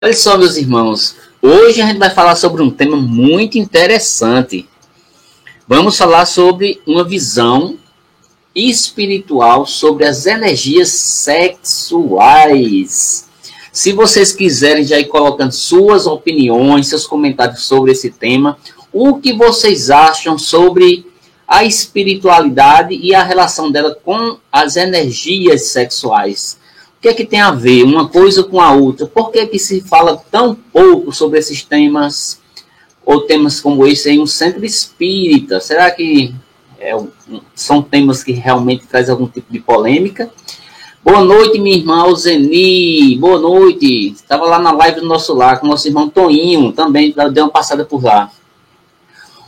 Olha só, meus irmãos, hoje a gente vai falar sobre um tema muito interessante. Vamos falar sobre uma visão espiritual sobre as energias sexuais. Se vocês quiserem já ir colocando suas opiniões, seus comentários sobre esse tema, o que vocês acham sobre a espiritualidade e a relação dela com as energias sexuais? O que é que tem a ver uma coisa com a outra? Por que é que se fala tão pouco sobre esses temas, ou temas como esse em um centro espírita? Será que são temas que realmente trazem algum tipo de polêmica? Boa noite, minha irmã Alzeni. Boa noite. Estava lá na live do nosso lar com o nosso irmão Toninho, também deu uma passada por lá.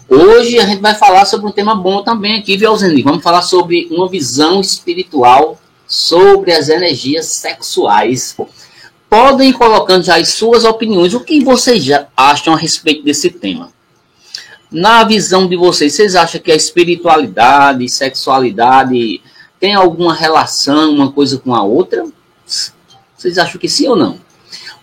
Hoje a gente vai falar sobre um tema bom também aqui, viu, Alzeni? Vamos falar sobre uma visão espiritual sobre as energias sexuais. Podem ir colocando já as suas opiniões. O que vocês já acham a respeito desse tema? Na visão de vocês, vocês acham que a espiritualidade e sexualidade tem alguma relação uma coisa com a outra? Vocês acham que sim ou não?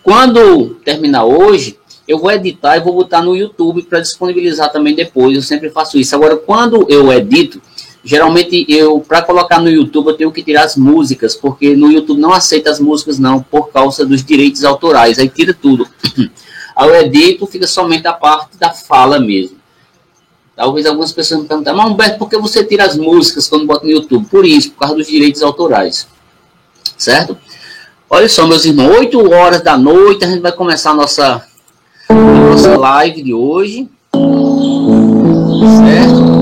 Quando terminar hoje, eu vou editar e vou botar no YouTube para disponibilizar também depois. Eu sempre faço isso. Agora, quando eu edito, geralmente para colocar no YouTube eu tenho que tirar as músicas, porque no YouTube não aceita as músicas não, por causa dos direitos autorais, aí tira tudo. Aí eu edito, fica somente a parte da fala mesmo. Talvez algumas pessoas me perguntem, mas Humberto, por que você tira as músicas quando bota no YouTube? Por isso, por causa dos direitos autorais. Certo? Olha só, meus irmãos, 8 horas da noite, a gente vai começar a nossa live de hoje. Certo?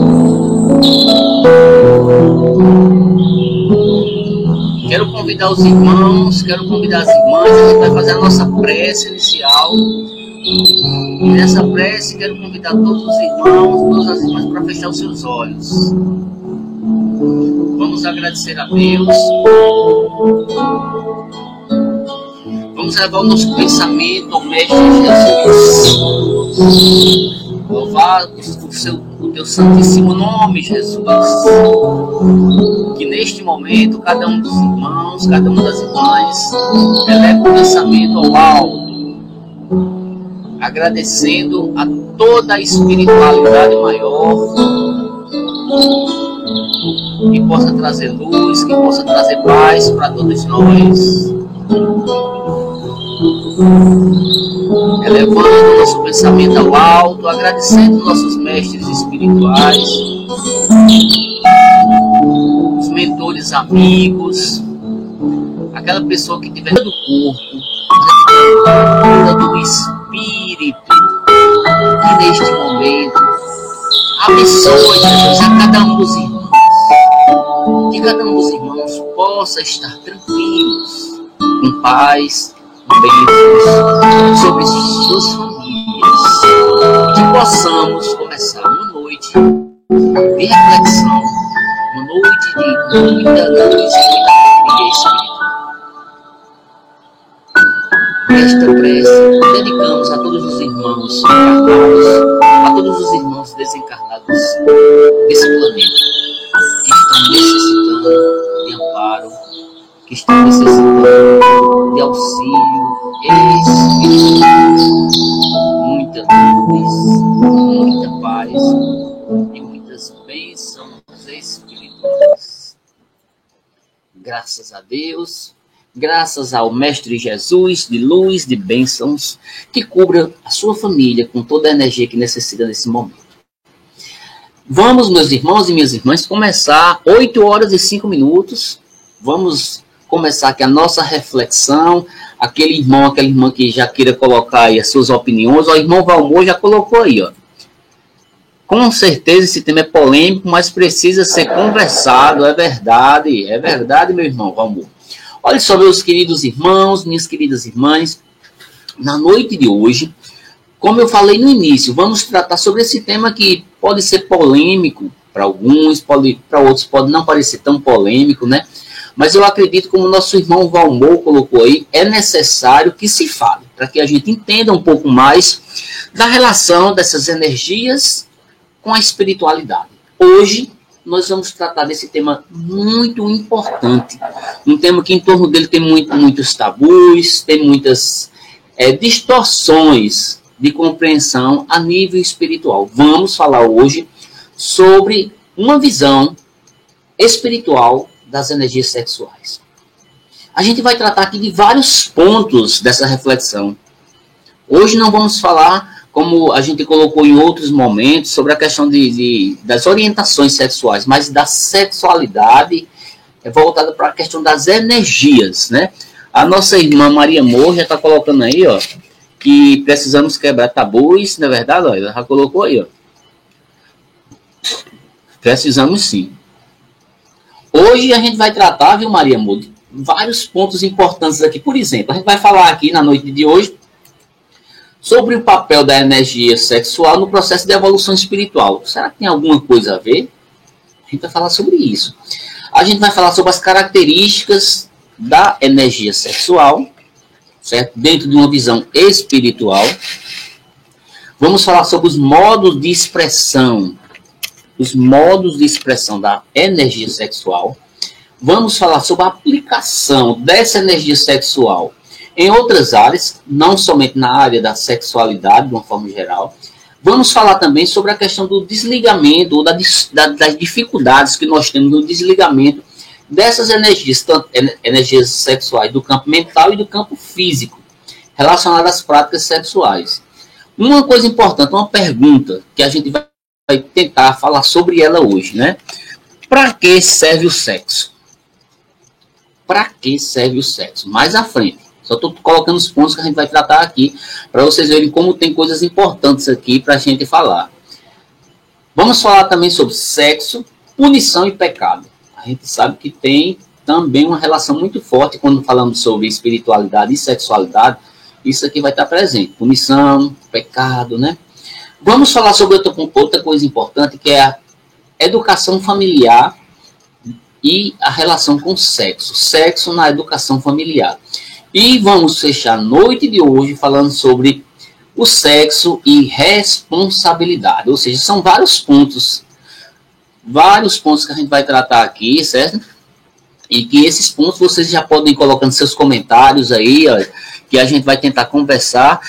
Quero convidar os irmãos, quero convidar as irmãs, a gente vai fazer a nossa prece inicial. E nessa prece quero convidar todos os irmãos, todas as irmãs para fechar os seus olhos. Vamos agradecer a Deus. Vamos levar o nosso pensamento ao Mestre Jesus. Louvar o teu santíssimo nome, Jesus. Que neste momento, cada um dos irmãos, cada uma das irmãs, eleva o pensamento ao alto, agradecendo a toda a espiritualidade maior, que possa trazer luz, que possa trazer paz para todos nós. Elevando nosso pensamento ao alto, agradecendo nossos mestres espirituais, os mentores amigos, aquela pessoa que tiver do corpo, do espírito, que neste momento abençoe, Jesus, a cada um dos irmãos, que cada um dos irmãos possa estar tranquilos, com paz, bênçãos sobre suas famílias, que possamos começar uma noite de reflexão, uma noite de muita luz e muita alegria espiritual. Esta prece dedicamos a todos os irmãos encarnados, a todos os irmãos desencarnados desse planeta, que estão necessitando de amparo, que estão necessitando de auxílio espiritual, muita luz, muita paz e muitas bênçãos espirituais. Graças a Deus, graças ao Mestre Jesus, de luz, de bênçãos, que cubra a sua família com toda a energia que necessita nesse momento. Vamos, meus irmãos e minhas irmãs, começar 8 horas e 5 minutos. Vamos começar aqui a nossa reflexão. Aquele irmão, aquela irmã que já queira colocar aí as suas opiniões. O irmão Valmor já colocou aí, ó. Com certeza esse tema é polêmico, mas precisa ser conversado. É verdade, meu irmão Valmor. Olha só, meus queridos irmãos, minhas queridas irmãs, na noite de hoje, como eu falei no início, vamos tratar sobre esse tema que pode ser polêmico para alguns, para outros pode não parecer tão polêmico, né? Mas eu acredito, como o nosso irmão Valmor colocou aí, é necessário que se fale, para que a gente entenda um pouco mais da relação dessas energias com a espiritualidade. Hoje, nós vamos tratar desse tema muito importante. Um tema que em torno dele tem muitos tabus, tem muitas distorções de compreensão a nível espiritual. Vamos falar hoje sobre uma visão espiritual das energias sexuais. A gente vai tratar aqui de vários pontos dessa reflexão. Hoje não vamos falar, como a gente colocou em outros momentos, sobre a questão das orientações sexuais, mas da sexualidade voltada para a questão das energias, né? A nossa irmã Maria Amor já está colocando aí, ó, que precisamos quebrar tabus, na verdade, ó, ela já colocou aí, ó. Precisamos sim. Hoje a gente vai tratar, viu, Maria Amor, de vários pontos importantes aqui. Por exemplo, a gente vai falar aqui na noite de hoje sobre o papel da energia sexual no processo de evolução espiritual. Será que tem alguma coisa a ver? A gente vai falar sobre isso. A gente vai falar sobre as características da energia sexual, certo? Dentro de uma visão espiritual. Vamos falar sobre os modos de expressão da energia sexual. Vamos falar sobre a aplicação dessa energia sexual em outras áreas, não somente na área da sexualidade, de uma forma geral. Vamos falar também sobre a questão do desligamento, ou das dificuldades que nós temos no desligamento dessas energias, tanto energias sexuais do campo mental e do campo físico, relacionadas às práticas sexuais. Uma coisa importante, uma pergunta que a gente vai tentar falar sobre ela hoje, né? Para que serve o sexo? Para que serve o sexo? Mais à frente. Só estou colocando os pontos que a gente vai tratar aqui, para vocês verem como tem coisas importantes aqui para a gente falar. Vamos falar também sobre sexo, punição e pecado. A gente sabe que tem também uma relação muito forte quando falamos sobre espiritualidade e sexualidade. Isso aqui vai estar presente. Punição, pecado, né? Vamos falar sobre outra coisa importante, que é a educação familiar e a relação com o sexo. Sexo na educação familiar. E vamos fechar a noite de hoje falando sobre o sexo e responsabilidade. Ou seja, são vários pontos que a gente vai tratar aqui, certo? E que esses pontos vocês já podem ir colocando seus comentários aí, ó, que a gente vai tentar conversar.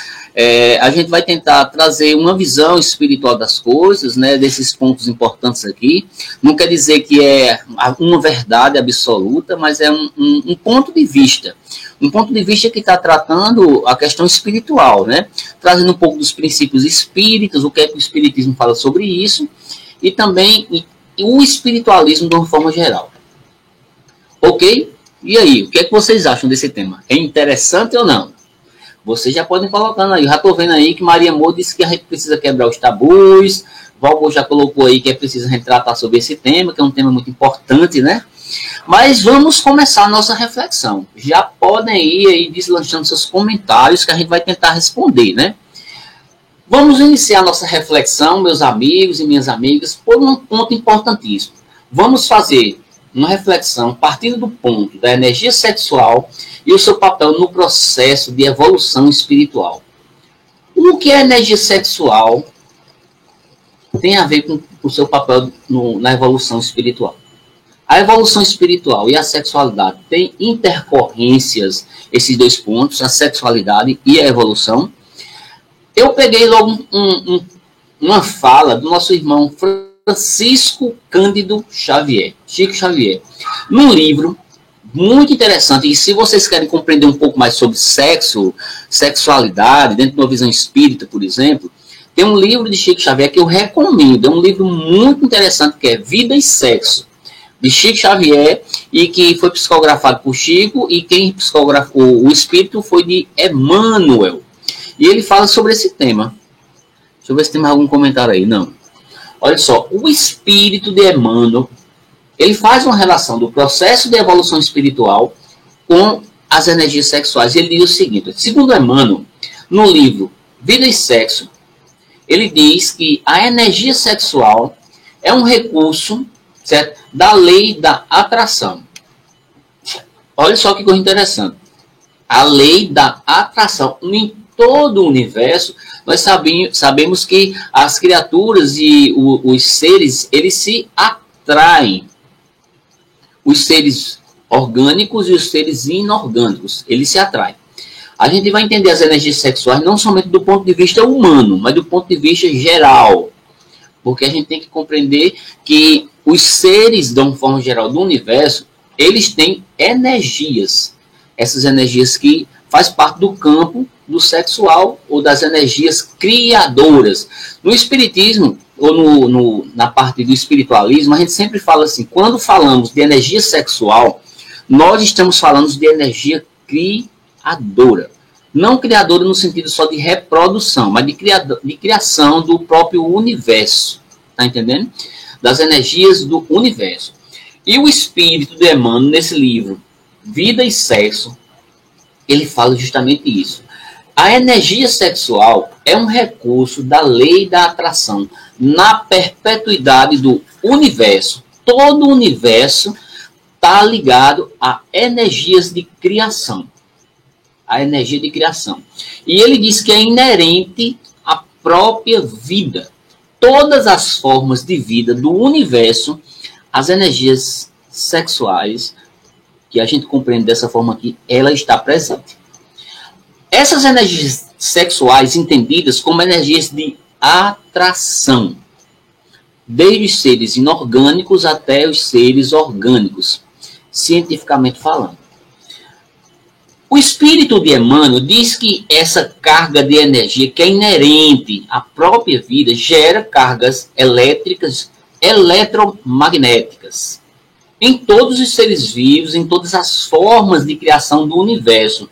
A gente vai tentar trazer uma visão espiritual das coisas, né, desses pontos importantes aqui. Não quer dizer que é uma verdade absoluta, mas é um ponto de vista. Um ponto de vista que está tratando a questão espiritual, né? Trazendo um pouco dos princípios espíritas, o que é que o espiritismo fala sobre isso, e também o espiritualismo de uma forma geral. Ok? E aí, o que é que vocês acham desse tema? É interessante ou não? Vocês já podem colocando aí. Eu já estou vendo aí que Maria Amor disse que a gente precisa quebrar os tabus. Valbo já colocou aí que é preciso a gente tratar sobre esse tema, que é um tema muito importante, né? Mas vamos começar a nossa reflexão. Já podem ir aí deslanchando seus comentários que a gente vai tentar responder, né? Vamos iniciar a nossa reflexão, meus amigos e minhas amigas, por um ponto importantíssimo. Vamos fazer uma reflexão partindo do ponto da energia sexual e o seu papel no processo de evolução espiritual. O que é energia sexual tem a ver com o seu papel na evolução espiritual? A evolução espiritual e a sexualidade têm intercorrências, esses dois pontos, a sexualidade e a evolução. Eu peguei logo uma fala do nosso irmão Francisco Cândido Xavier, Chico Xavier, num livro muito interessante. E se vocês querem compreender um pouco mais sobre sexo, sexualidade, dentro de uma visão espírita, por exemplo, tem um livro de Chico Xavier que eu recomendo. É um livro muito interessante, que é Vida e Sexo, de Chico Xavier, e que foi psicografado por Chico, e quem psicografou o espírito foi de Emmanuel. E ele fala sobre esse tema. Deixa eu ver se tem mais algum comentário aí. Não. Olha só, o espírito de Emmanuel, ele faz uma relação do processo de evolução espiritual com as energias sexuais. Ele diz o seguinte, segundo Emmanuel, no livro Vida e Sexo, ele diz que a energia sexual é um recurso, certo, da lei da atração. Olha só que coisa interessante. A lei da atração. Em todo o universo, nós sabemos que as criaturas e os seres, eles se atraem. Os seres orgânicos e os seres inorgânicos, eles se atraem. A gente vai entender as energias sexuais não somente do ponto de vista humano, mas do ponto de vista geral. Porque a gente tem que compreender que os seres, de uma forma geral, do universo, eles têm energias. Essas energias que faz parte do campo do sexual ou das energias criadoras. No espiritismo, ou na parte do espiritualismo, a gente sempre fala assim, quando falamos de energia sexual, nós estamos falando de energia criadora. Não criadora no sentido só de reprodução, mas de criação do próprio universo. Tá entendendo? Das energias do universo. E o espírito de Emmanuel, nesse livro, Vida e Sexo, ele fala justamente isso. A energia sexual é um recurso da lei da atração na perpetuidade do universo. Todo o universo está ligado a energias de criação. A energia de criação. E ele diz que é inerente à própria vida. Todas as formas de vida do universo, as energias sexuais, que a gente compreende dessa forma aqui, ela está presente. Essas energias sexuais entendidas como energias de atração, desde os seres inorgânicos até os seres orgânicos, cientificamente falando. O espírito de Emmanuel diz que essa carga de energia que é inerente à própria vida gera cargas elétricas, eletromagnéticas em todos os seres vivos, em todas as formas de criação do universo,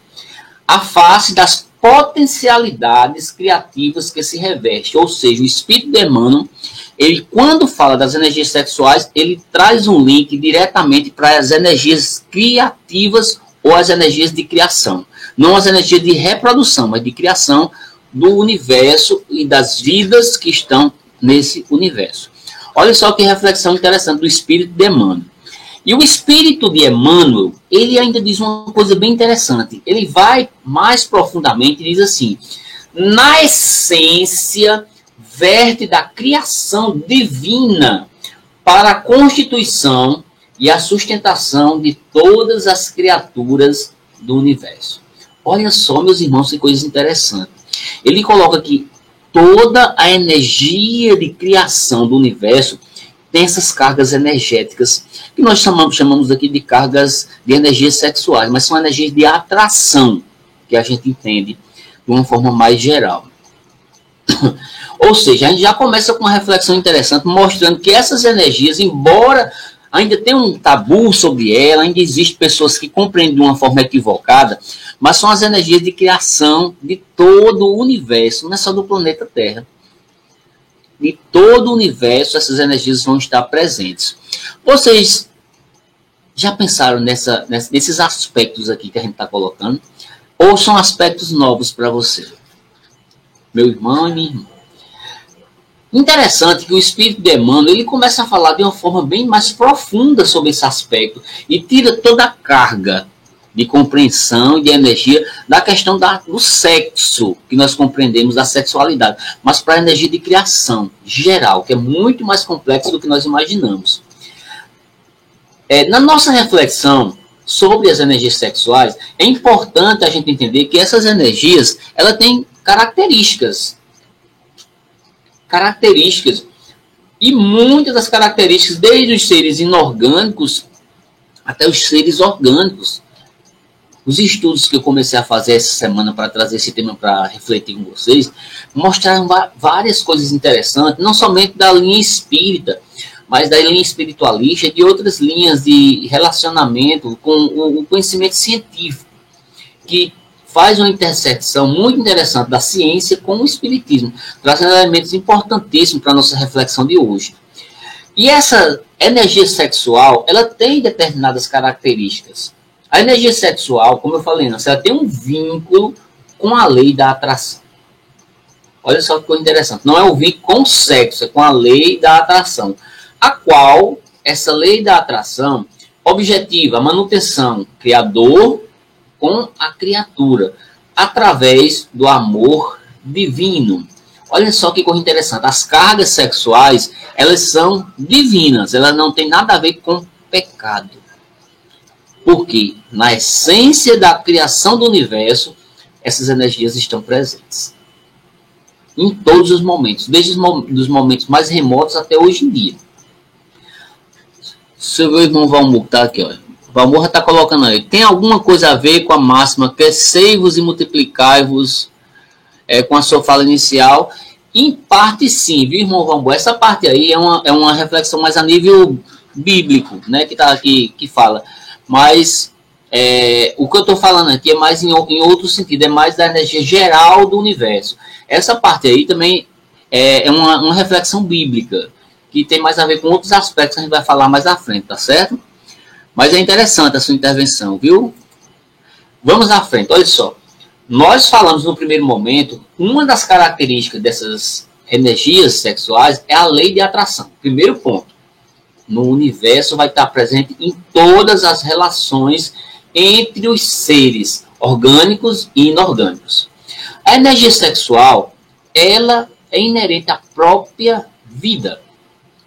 a face das potencialidades criativas que se reveste. Ou seja, o espírito de Emmanuel, ele quando fala das energias sexuais, ele traz um link diretamente para as energias criativas ou as energias de criação. Não as energias de reprodução, mas de criação do universo e das vidas que estão nesse universo. Olha só que reflexão interessante do espírito de Emmanuel. E o espírito de Emmanuel, ele ainda diz uma coisa bem interessante. Ele vai mais profundamente e diz assim: na essência, verte da criação divina para a constituição e a sustentação de todas as criaturas do universo. Olha só, meus irmãos, que coisa interessante. Ele coloca que toda a energia de criação do universo tem essas cargas energéticas, que nós chamamos aqui de cargas de energias sexuais, mas são energias de atração, que a gente entende de uma forma mais geral. Ou seja, a gente já começa com uma reflexão interessante, mostrando que essas energias, embora ainda tenha um tabu sobre ela, ainda existem pessoas que compreendem de uma forma equivocada, mas são as energias de criação de todo o universo, não é só do planeta Terra. De todo o universo, essas energias vão estar presentes. Vocês já pensaram nesses aspectos aqui que a gente está colocando? Ou são aspectos novos para você? Meu irmão e minha irmã. Interessante que o espírito de Emmanuel, ele começa a falar de uma forma bem mais profunda sobre esse aspecto e tira toda a carga de compreensão e de energia da questão do sexo, que nós compreendemos da sexualidade, mas para a energia de criação geral, que é muito mais complexo do que nós imaginamos. Na nossa reflexão sobre as energias sexuais, é importante a gente entender que essas energias, elas têm características, e muitas das características, desde os seres inorgânicos até os seres orgânicos. Os estudos que eu comecei a fazer essa semana para trazer esse tema para refletir com vocês, mostraram várias coisas interessantes, não somente da linha espírita, mas da linha espiritualista e de outras linhas de relacionamento com o conhecimento científico, que faz uma intersecção muito interessante da ciência com o espiritismo, trazendo elementos importantíssimos para a nossa reflexão de hoje. E essa energia sexual, ela tem determinadas características. A energia sexual, como eu falei, ela tem um vínculo com a lei da atração. Olha só que coisa interessante. Não é um vínculo com o sexo, é com a lei da atração. A qual, essa lei da atração, objetiva a manutenção criador com a criatura, através do amor divino. Olha só que coisa interessante. As cargas sexuais, elas são divinas, elas não têm nada a ver com pecado. Porque na essência da criação do universo, essas energias estão presentes. Em todos os momentos, desde os momentos mais remotos até hoje em dia. Seu irmão Valmor está aqui, ó. Valmor está colocando aí. Tem alguma coisa a ver com a máxima crescei-vos e multiplicai-vos com a sua fala inicial? Em parte sim, viu, irmão Valmor? Essa parte aí é uma reflexão mais a nível bíblico, né? Que tá aqui, que fala. Mas o que eu estou falando aqui é mais em outro sentido, é mais da energia geral do universo. Essa parte aí também é uma reflexão bíblica, que tem mais a ver com outros aspectos que a gente vai falar mais à frente, tá certo? Mas é interessante a sua intervenção, viu? Vamos à frente, olha só. Nós falamos no primeiro momento, uma das características dessas energias sexuais é a lei de atração. Primeiro ponto. No universo vai estar presente em todas as relações entre os seres orgânicos e inorgânicos. A energia sexual, ela é inerente à própria vida.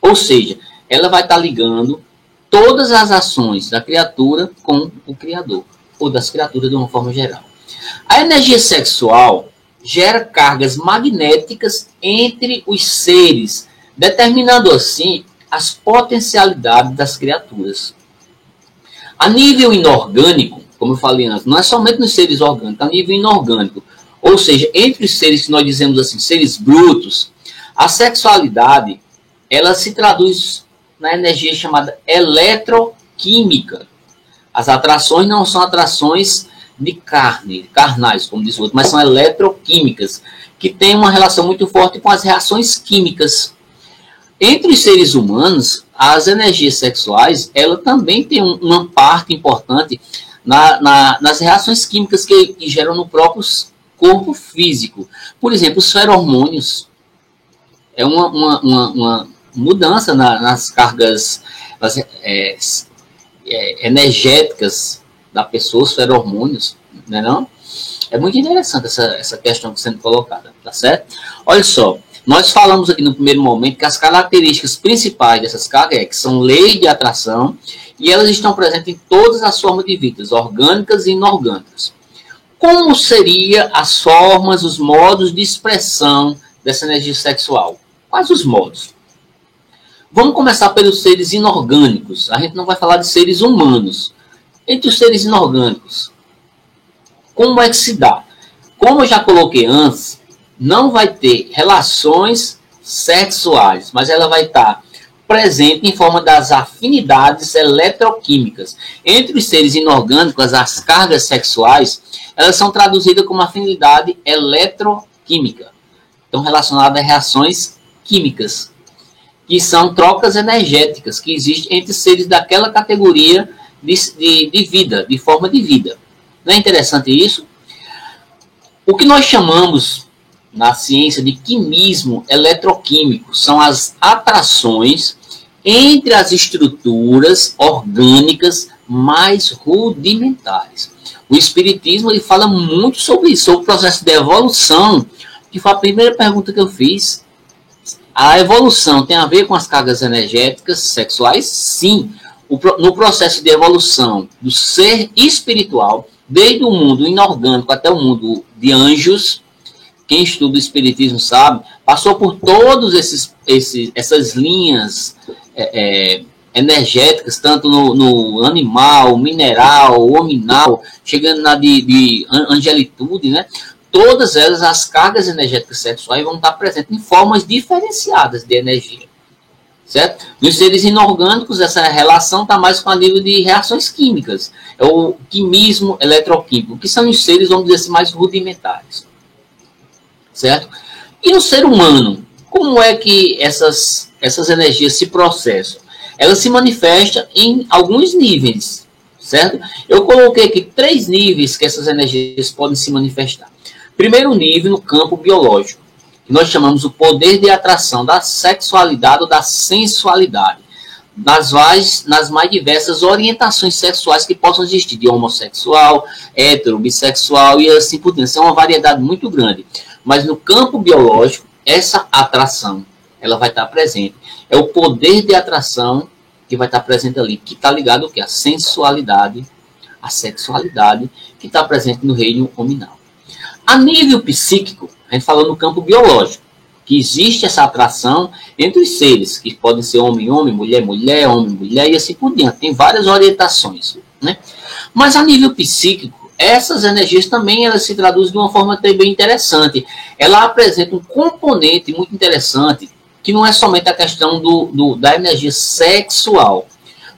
Ou seja, ela vai estar ligando todas as ações da criatura com o Criador, ou das criaturas de uma forma geral. A energia sexual gera cargas magnéticas entre os seres, determinando assim as potencialidades das criaturas. A nível inorgânico, como eu falei antes, não é somente nos seres orgânicos, a nível inorgânico, ou seja, entre os seres que nós dizemos assim, seres brutos, a sexualidade, ela se traduz na energia chamada eletroquímica. As atrações não são atrações de carne, carnais, como diz o outro, mas são eletroquímicas, que têm uma relação muito forte com as reações químicas. Entre os seres humanos, as energias sexuais, ela também tem uma parte importante nas reações químicas que geram no próprio corpo físico. Por exemplo, os feromônios é uma mudança nas cargas energéticas da pessoa, os feromônios, né, não? É muito interessante essa questão sendo colocada, tá certo? Olha só, nós falamos aqui no primeiro momento que as características principais dessas cargas que são lei de atração e elas estão presentes em todas as formas de vida, orgânicas e inorgânicas. Como seriam as formas, os modos de expressão dessa energia sexual? Quais os modos? Vamos começar pelos seres inorgânicos. A gente não vai falar de seres humanos. Entre os seres inorgânicos, como é que se dá? Como eu já coloquei antes, não vai ter relações sexuais, mas ela vai estar presente em forma das afinidades eletroquímicas. Entre os seres inorgânicos, as cargas sexuais, elas são traduzidas como afinidade eletroquímica. Estão relacionadas a reações químicas, que são trocas energéticas que existem entre seres daquela categoria de vida, de forma de vida. Não é interessante isso? O que nós chamamos na ciência de quimismo eletroquímico são as atrações entre as estruturas orgânicas mais rudimentares. O Espiritismo ele fala muito sobre isso, sobre o processo de evolução, que foi a primeira pergunta que eu fiz. A evolução tem a ver com as cargas energéticas sexuais? Sim. No processo de evolução do ser espiritual, desde o mundo inorgânico até o mundo de anjos, quem estuda o Espiritismo sabe, passou por todas essas linhas energéticas, tanto no animal, mineral, hominal, chegando na de angelitude, né? Todas elas, as cargas energéticas sexuais vão estar presentes em formas diferenciadas de energia. Certo? Nos seres inorgânicos, essa relação está mais com a nível de reações químicas. É o quimismo eletroquímico, que são os seres, vamos dizer assim, mais rudimentares. Certo? E no ser humano, como é que essas energias se processam? Elas se manifestam em alguns níveis. Certo? Eu coloquei aqui 3 níveis que essas energias podem se manifestar. Primeiro nível, no campo biológico, que nós chamamos o poder de atração da sexualidade ou da sensualidade, nas mais diversas orientações sexuais que possam existir, de homossexual, hétero, bissexual e assim por diante. Isso é uma variedade muito grande. Mas no campo biológico, essa atração, ela vai estar presente. É o poder de atração que vai estar presente ali, que está ligado ao quê? A sensualidade, a sexualidade, que está presente no reino hominal. A nível psíquico, a gente falou no campo biológico, que existe essa atração entre os seres, que podem ser homem-homem, mulher-mulher, homem-mulher, e assim por diante. Tem várias orientações, né? Mas a nível psíquico, essas energias também elas se traduzem de uma forma bem interessante. Ela apresenta um componente muito interessante, que não é somente a questão da energia sexual,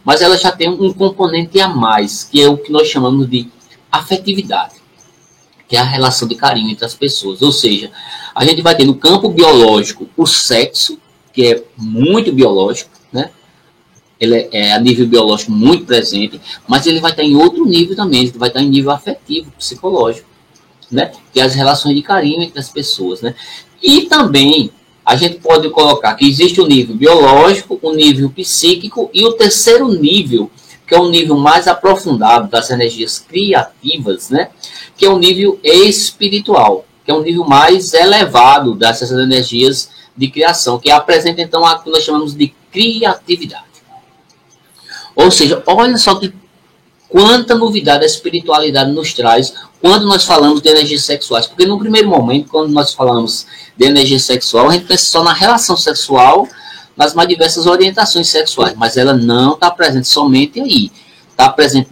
mas ela já tem um componente a mais, que é o que nós chamamos de afetividade, que é a relação de carinho entre as pessoas. Ou seja, a gente vai ter no campo biológico o sexo, que é muito biológico, né? Ele é a nível biológico muito presente, mas ele vai estar em outro nível também, ele vai estar em nível afetivo, psicológico, né? Que é as relações de carinho entre as pessoas, né? E também a gente pode colocar que existe o nível biológico, o nível psíquico e o terceiro nível, que é o nível mais aprofundado das energias criativas, né? Que é o nível espiritual, que é um nível mais elevado dessas energias de criação, que apresenta então aquilo que nós chamamos de criatividade. Ou seja, olha só que quanta novidade a espiritualidade nos traz quando nós falamos de energias sexuais. Porque no primeiro momento, quando nós falamos de energia sexual, a gente pensa só na relação sexual, nas mais diversas orientações sexuais, mas ela não está presente somente aí. Está presente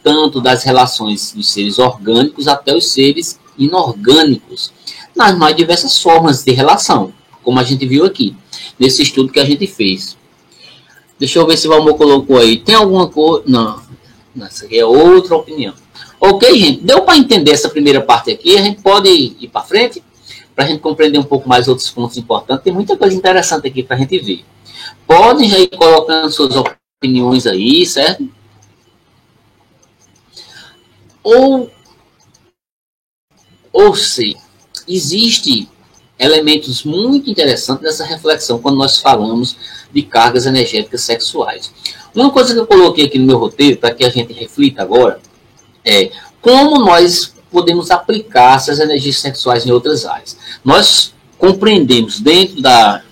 tanto das relações dos seres orgânicos até os seres inorgânicos, nas mais diversas formas de relação, como a gente viu aqui, nesse estudo que a gente fez. Deixa eu ver se o Valmor colocou aí. Tem alguma coisa? Não. Essa aqui é outra opinião. Ok, gente? Deu para entender essa primeira parte aqui? A gente pode ir para frente? Para a gente compreender um pouco mais outros pontos importantes. Tem muita coisa interessante aqui para a gente ver. Podem já ir colocando suas opiniões aí, certo? Ou seja, existe elementos muito interessantes nessa reflexão quando nós falamos de cargas energéticas sexuais. Uma coisa que eu coloquei aqui no meu roteiro, para que a gente reflita agora, é como nós podemos aplicar essas energias sexuais em outras áreas. Nós compreendemos dentro da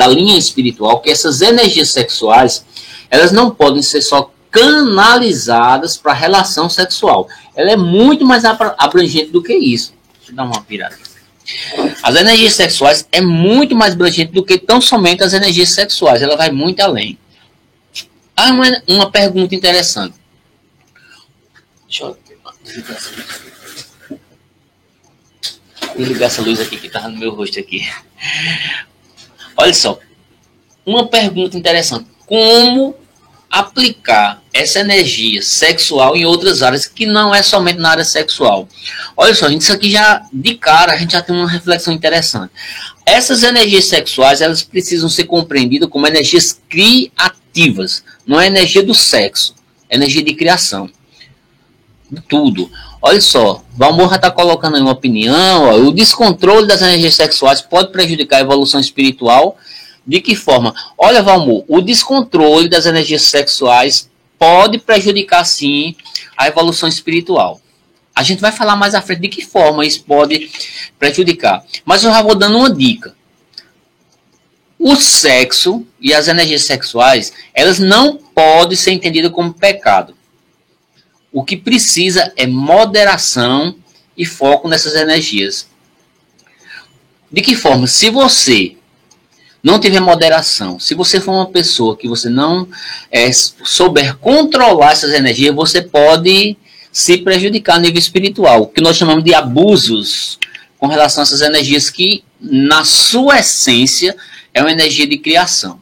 linha espiritual que essas energias sexuais, elas não podem ser só canalizadas para a relação sexual. Ela é muito mais abrangente do que isso. Deixa eu dar uma virada. As energias sexuais é muito mais abrangente do que tão somente as energias sexuais. Ela vai muito além. Há uma pergunta interessante. Deixa eu ligar essa luz aqui que está no meu rosto aqui. Olha só. Uma pergunta interessante. Como aplicar essa energia sexual em outras áreas que não é somente na área sexual? Olha só, gente, isso aqui já, de cara, a gente já tem uma reflexão interessante. Essas energias sexuais, elas precisam ser compreendidas como energias criativas. Não é energia do sexo, é energia de criação. De tudo. Olha só, Valmor já está colocando aí uma opinião. Ó, o descontrole das energias sexuais pode prejudicar a evolução espiritual. De que forma? Olha, Valmor, o descontrole das energias sexuais pode prejudicar, sim, a evolução espiritual. A gente vai falar mais à frente de que forma isso pode prejudicar. Mas eu já vou dando uma dica. O sexo e as energias sexuais, elas não podem ser entendidas como pecado. O que precisa é moderação e foco nessas energias. De que forma? Se você não tiver moderação, se você for uma pessoa que você não souber controlar essas energias, você pode se prejudicar a nível espiritual, o que nós chamamos de abusos com relação a essas energias que, na sua essência, é uma energia de criação.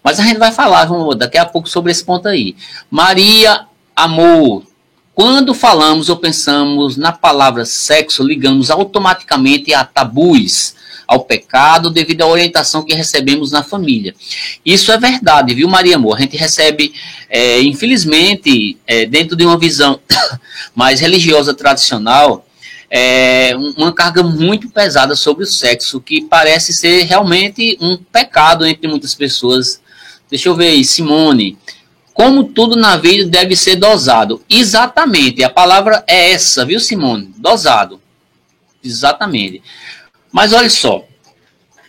Mas a gente vai falar daqui a pouco sobre esse ponto aí. Maria, amor. Quando falamos ou pensamos na palavra sexo, ligamos automaticamente a tabus, ao pecado, devido à orientação que recebemos na família. Isso é verdade, viu, Maria Amor? A gente recebe, infelizmente, dentro de uma visão mais religiosa tradicional, uma carga muito pesada sobre o sexo, que parece ser realmente um pecado entre muitas pessoas. Deixa eu ver aí, Simone. Como tudo na vida deve ser dosado. Exatamente, a palavra é essa, viu, Simone? Dosado. Exatamente. Mas olha só,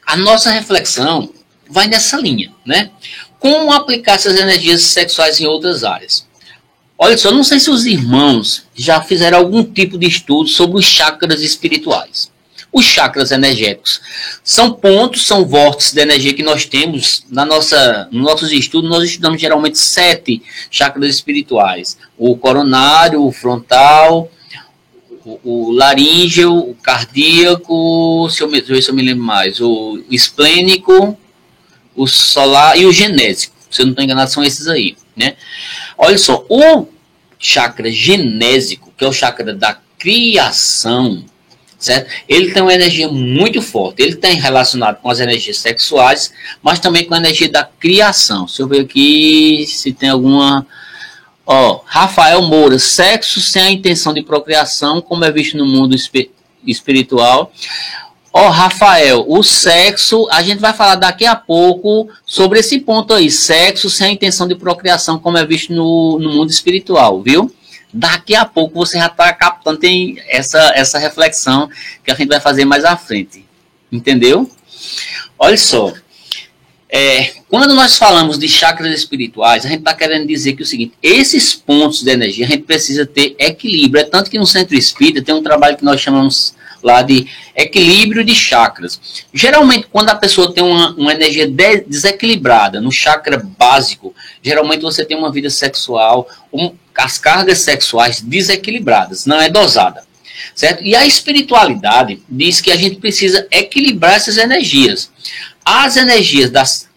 a nossa reflexão vai nessa linha, né? Como aplicar essas energias sexuais em outras áreas? Olha só, não sei se os irmãos já fizeram algum tipo de estudo sobre os chakras espirituais. Os chakras energéticos são pontos, são vórtices de energia que nós temos nos nossos estudos. Nós estudamos geralmente 7 chakras espirituais: o coronário, o frontal, o laríngeo, o cardíaco, se eu me lembro mais, o esplênico, o solar e o genésico. Se eu não estou enganado, são esses aí, né? Olha só, o chakra genésico, que é o chakra da criação, certo? Ele tem uma energia muito forte. Ele tem relacionado com as energias sexuais, mas também com a energia da criação. Deixa eu ver aqui se tem alguma... Rafael Moura, sexo sem a intenção de procriação, como é visto no mundo espiritual. Rafael, o sexo, a gente vai falar daqui a pouco sobre esse ponto aí, sexo sem a intenção de procriação, como é visto no mundo espiritual, viu? Daqui a pouco você já está captando, tem essa reflexão que a gente vai fazer mais à frente, entendeu? Olha só, quando nós falamos de chakras espirituais, a gente está querendo dizer que é o seguinte: esses pontos de energia a gente precisa ter equilíbrio. É tanto que no Centro Espírita tem um trabalho que nós chamamos lá de equilíbrio de chakras. Geralmente, quando a pessoa tem uma energia desequilibrada no chakra básico, geralmente você tem uma vida sexual, as cargas sexuais desequilibradas, não é dosada, certo? E a espiritualidade diz que a gente precisa equilibrar essas energias. As energias das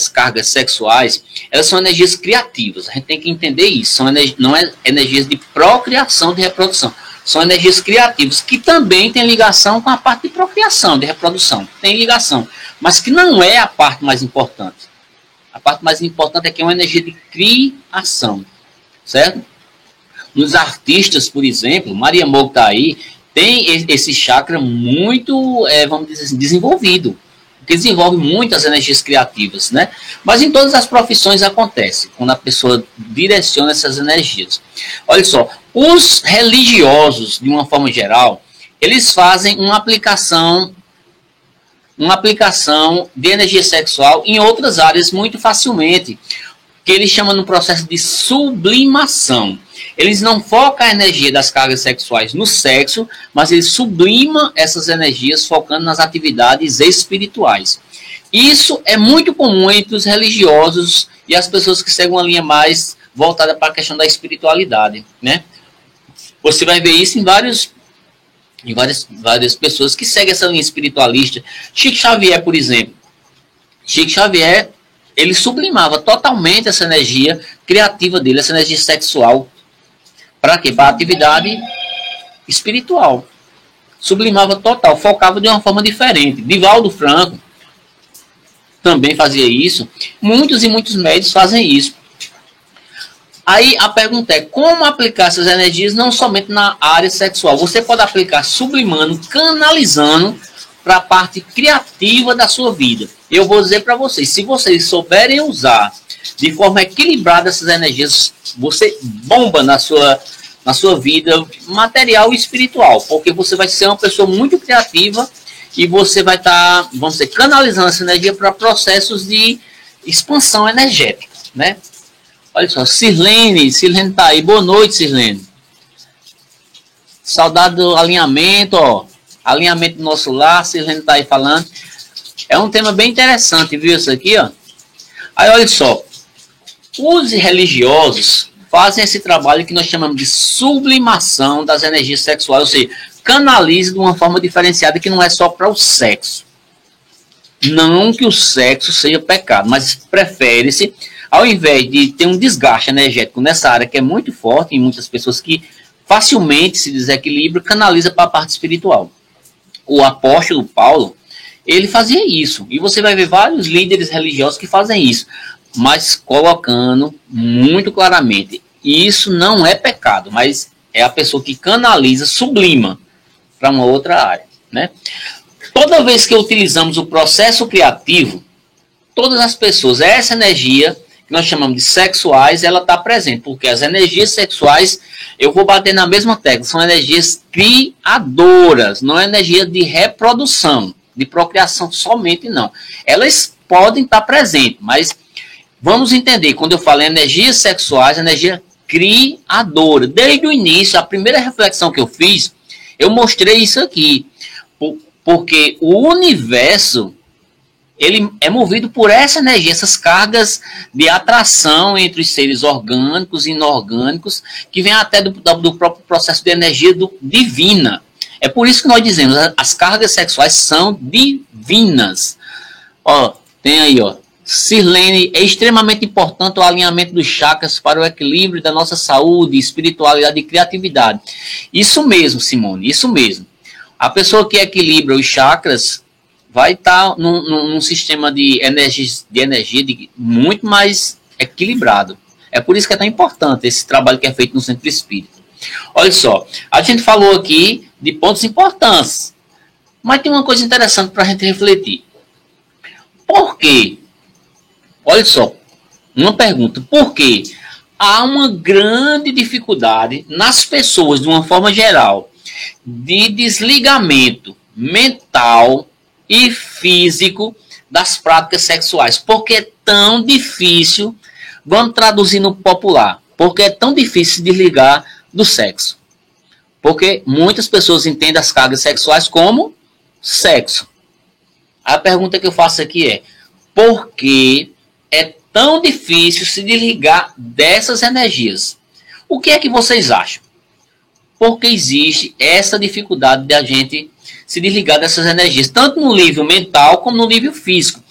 cargas sexuais, elas são energias criativas, a gente tem que entender isso, não é energias de procriação, de reprodução. São energias criativas, que também tem ligação com a parte de procriação, de reprodução. Tem ligação, mas que não é a parte mais importante. A parte mais importante é que é uma energia de criação, certo? Nos artistas, por exemplo, Maria Moura está aí, tem esse chakra muito, vamos dizer assim, desenvolvido, que desenvolve muitas energias criativas, né? Mas em todas as profissões acontece, quando a pessoa direciona essas energias. Olha só, os religiosos, de uma forma geral, eles fazem uma aplicação de energia sexual em outras áreas muito facilmente, que eles chamam no processo de sublimação. Eles não focam a energia das cargas sexuais no sexo, mas eles sublimam essas energias focando nas atividades espirituais. Isso é muito comum entre os religiosos e as pessoas que seguem uma linha mais voltada para a questão da espiritualidade, né? Você vai ver isso em várias pessoas que seguem essa linha espiritualista. Chico Xavier, por exemplo. Chico Xavier, ele sublimava totalmente essa energia criativa dele, essa energia sexual. Para quê? Para a atividade espiritual. Sublimava total, focava de uma forma diferente. Divaldo Franco também fazia isso. Muitos e muitos médios fazem isso. Aí a pergunta é, como aplicar essas energias não somente na área sexual? Você pode aplicar sublimando, canalizando para a parte criativa da sua vida. Eu vou dizer para vocês, se vocês souberem usar de forma equilibrada essas energias, você bomba na sua vida material e espiritual, porque você vai ser uma pessoa muito criativa e você vai estar, vamos dizer, canalizando essa energia para processos de expansão energética, né? Olha só, Sirlene tá aí. Boa noite, Sirlene. Saudade do alinhamento, ó. Alinhamento do nosso lar, Sirlene tá aí falando. É um tema bem interessante, viu isso aqui, ó? Aí, olha só. Os religiosos fazem esse trabalho que nós chamamos de sublimação das energias sexuais, ou seja, canaliza de uma forma diferenciada que não é só para o sexo. Não que o sexo seja pecado, mas prefere-se, ao invés de ter um desgaste energético nessa área que é muito forte em muitas pessoas que facilmente se desequilibram, canaliza para a parte espiritual. O apóstolo Paulo, ele fazia isso. E você vai ver vários líderes religiosos que fazem isso, mas colocando muito claramente, isso não é pecado, mas é a pessoa que canaliza, sublima para uma outra área, né? Toda vez que utilizamos o processo criativo, todas as pessoas, essa energia que nós chamamos de sexuais, ela está presente, porque as energias sexuais, eu vou bater na mesma tecla, são energias criadoras, não é energia de reprodução, de procriação somente, não. Elas podem estar presentes, mas vamos entender, quando eu falo em energias sexuais, energia criadora. Desde o início, a primeira reflexão que eu fiz, eu mostrei isso aqui. Porque o universo, ele é movido por essa energia, essas cargas de atração entre os seres orgânicos e inorgânicos, que vem até do próprio processo de energia divina. É por isso que nós dizemos, as cargas sexuais são divinas. Ó, tem aí, ó. Sirlene, é extremamente importante o alinhamento dos chakras para o equilíbrio da nossa saúde, espiritualidade e criatividade. Isso mesmo, Simone, isso mesmo. A pessoa que equilibra os chakras vai estar num sistema de energia muito mais equilibrado. É por isso que é tão importante esse trabalho que é feito no Centro Espírita. Olha só, a gente falou aqui de pontos importantes, mas tem uma coisa interessante para a gente refletir. Por quê? Olha só, uma pergunta. Por quê? Há uma grande dificuldade nas pessoas, de uma forma geral, de desligamento mental e físico das práticas sexuais. Porque é tão difícil, vamos traduzir no popular, porque é tão difícil se desligar do sexo. Porque muitas pessoas entendem as cargas sexuais como sexo. A pergunta que eu faço aqui é, por que é tão difícil se desligar dessas energias? O que é que vocês acham? Porque existe essa dificuldade de a gente se desligar dessas energias, tanto no nível mental como no nível físico.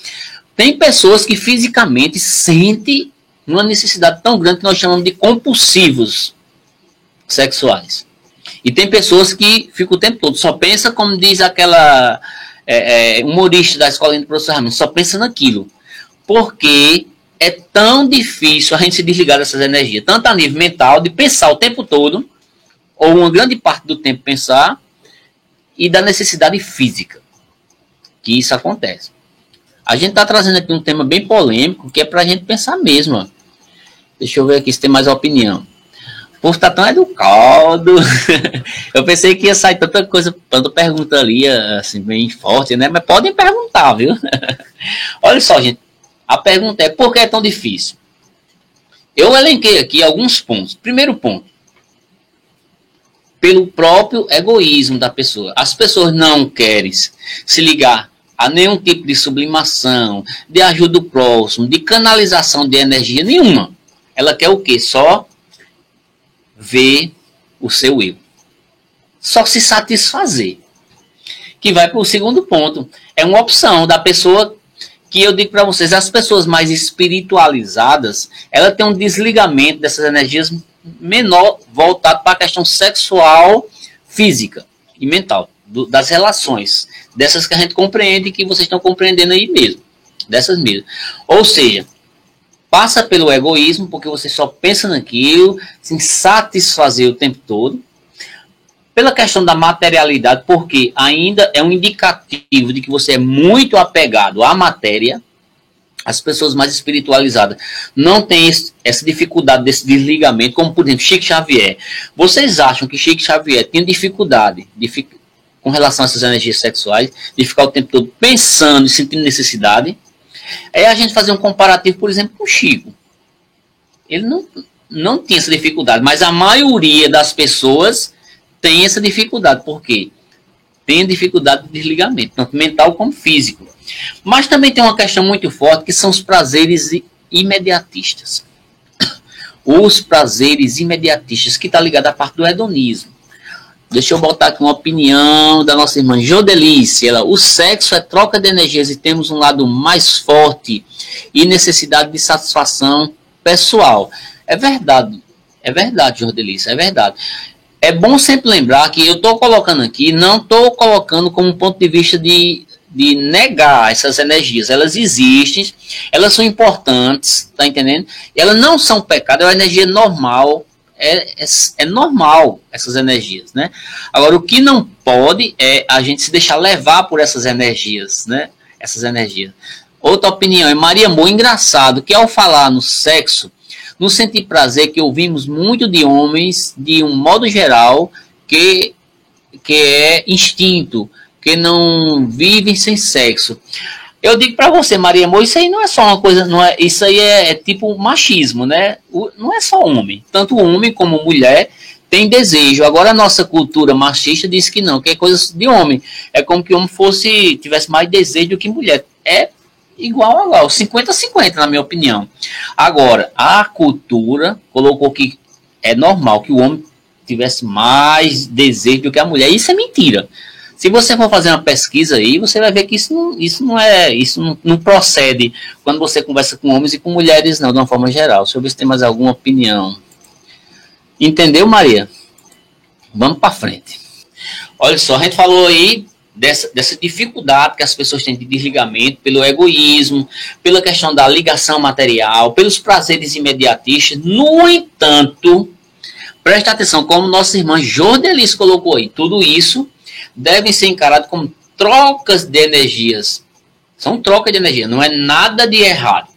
Tem pessoas que fisicamente sentem uma necessidade tão grande que nós chamamos de compulsivos sexuais. E tem pessoas que ficam o tempo todo, só pensa, como diz aquela humorista da escolinha do professor Raimundo, só pensa naquilo. Porque é tão difícil a gente se desligar dessas energias, tanto a nível mental, de pensar o tempo todo, ou uma grande parte do tempo pensar, e da necessidade física, que isso acontece. A gente está trazendo aqui um tema bem polêmico, que é para a gente pensar mesmo. Ó. Deixa eu ver aqui se tem mais opinião. O povo está tão educado. Eu pensei que ia sair tanta coisa, tanta pergunta ali, assim, bem forte, né? Mas podem perguntar, viu? Olha só, gente. A pergunta é, por que é tão difícil? Eu elenquei aqui alguns pontos. Primeiro ponto. Pelo próprio egoísmo da pessoa. As pessoas não querem se ligar a nenhum tipo de sublimação, de ajuda do próximo, de canalização de energia nenhuma. Ela quer o quê? Só ver o seu eu. Só se satisfazer. Que vai para o segundo ponto. É uma opção da pessoa que eu digo para vocês, as pessoas mais espiritualizadas, ela tem um desligamento dessas energias menor voltado para a questão sexual, física e mental, das relações, dessas que a gente compreende e que vocês estão compreendendo aí mesmo, dessas mesmo. Ou seja, passa pelo egoísmo, porque você só pensa naquilo, se satisfazer o tempo todo, pela questão da materialidade, porque ainda é um indicativo de que você é muito apegado à matéria. As pessoas mais espiritualizadas não têm essa dificuldade desse desligamento, como, por exemplo, Chico Xavier. Vocês acham que Chico Xavier tinha dificuldade com relação a essas energias sexuais, de ficar o tempo todo pensando e sentindo necessidade? É a gente fazer um comparativo, por exemplo, com Chico. Ele não tinha essa dificuldade, mas a maioria das pessoas tem essa dificuldade. Por quê? Tem dificuldade de desligamento, tanto mental como físico. Mas também tem uma questão muito forte, que são os prazeres imediatistas. Os prazeres imediatistas, que está ligado à parte do hedonismo. Deixa eu botar aqui uma opinião da nossa irmã Jodelice. O sexo é troca de energias e temos um lado mais forte e necessidade de satisfação pessoal. É verdade, Jodelice, é verdade. É bom sempre lembrar que eu estou colocando aqui, não estou colocando como ponto de vista de negar essas energias. Elas existem, elas são importantes, tá entendendo? E elas não são pecado, é uma energia normal, é normal essas energias, né? Agora, o que não pode é a gente se deixar levar por essas energias, né? Essas energias. Outra opinião é Maria Moura, engraçado, que ao falar no sexo, no sentir prazer, que ouvimos muito de homens, de um modo geral, que é instinto, que não vivem sem sexo. Eu digo para você, Maria Amor, isso aí não é só uma coisa, não é, isso aí é tipo machismo, né? Não é só homem, tanto homem como mulher tem desejo. Agora a nossa cultura machista diz que não, que é coisa de homem. É como que o homem tivesse mais desejo do que mulher. É igual a igual, 50-50 na minha opinião. Agora, a cultura colocou que é normal que o homem tivesse mais desejo do que a mulher. Isso é mentira. Se você for fazer uma pesquisa aí, você vai ver que isso não procede quando você conversa com homens e com mulheres, não, de uma forma geral. Deixa eu ver se tem mais alguma opinião. Entendeu, Maria? Vamos para frente. Olha só, a gente falou aí dessa dificuldade que as pessoas têm de desligamento pelo egoísmo, pela questão da ligação material, pelos prazeres imediatistas. No entanto, preste atenção, como nossa irmã Jordelice colocou aí, tudo isso devem ser encarados como trocas de energias. São trocas de energia, não é nada de errado.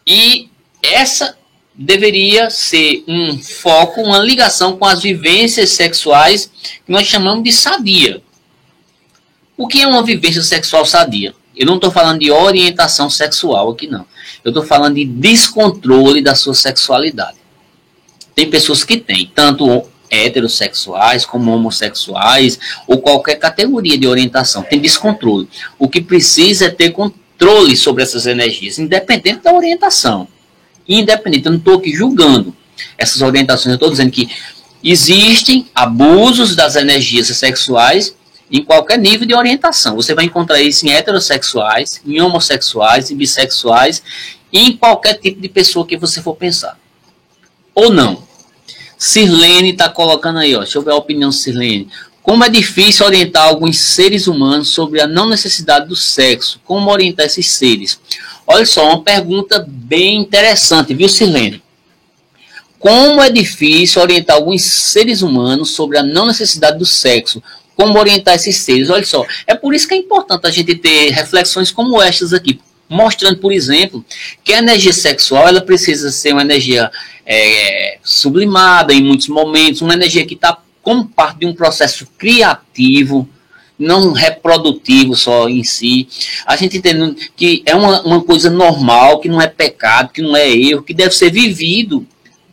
E essa deveria ser um foco, uma ligação com as vivências sexuais que nós chamamos de sadia. O que é uma vivência sexual sadia? Eu não estou falando de orientação sexual aqui, não. Eu estou falando de descontrole da sua sexualidade. Tem pessoas que têm, tanto heterossexuais como homossexuais, ou qualquer categoria de orientação, tem descontrole. O que precisa é ter controle sobre essas energias, independente da orientação. Independente, eu não estou aqui julgando essas orientações, eu estou dizendo que existem abusos das energias sexuais em qualquer nível de orientação. Você vai encontrar isso em heterossexuais, em homossexuais, em bissexuais, e em qualquer tipo de pessoa que você for pensar. Ou não. Sirlene está colocando aí, ó, deixa eu ver a opinião de Sirlene. Como é difícil orientar alguns seres humanos sobre a não necessidade do sexo. Como orientar esses seres? Olha só, uma pergunta bem interessante, viu, Sirlene? Como é difícil orientar alguns seres humanos sobre a não necessidade do sexo? Como orientar esses seres? Olha só, é por isso que é importante a gente ter reflexões como estas aqui, mostrando, por exemplo, que a energia sexual ela precisa ser uma energia sublimada em muitos momentos, uma energia que está como parte de um processo criativo, não reprodutivo só em si. A gente entendendo que é uma coisa normal, que não é pecado, que não é erro, que deve ser vivido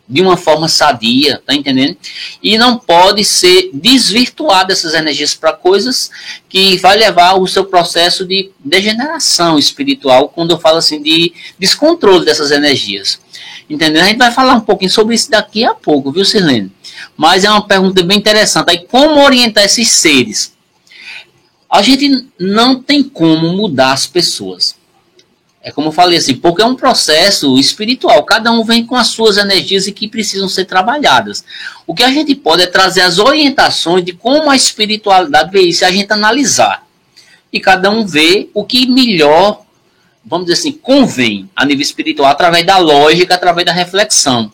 de uma forma sadia, tá entendendo? E não pode ser desvirtuado essas energias para coisas que vai levar o seu processo de degeneração espiritual, quando eu falo assim de descontrole dessas energias. Entendeu? A gente vai falar um pouquinho sobre isso daqui a pouco, viu, Sirlene? Mas é uma pergunta bem interessante. Aí, como orientar esses seres? A gente não tem como mudar as pessoas. É como eu falei assim, porque é um processo espiritual. Cada um vem com as suas energias e que precisam ser trabalhadas. O que a gente pode é trazer as orientações de como a espiritualidade vê isso, a gente analisar. E cada um vê o que melhor, vamos dizer assim, convém a nível espiritual, através da lógica, através da reflexão.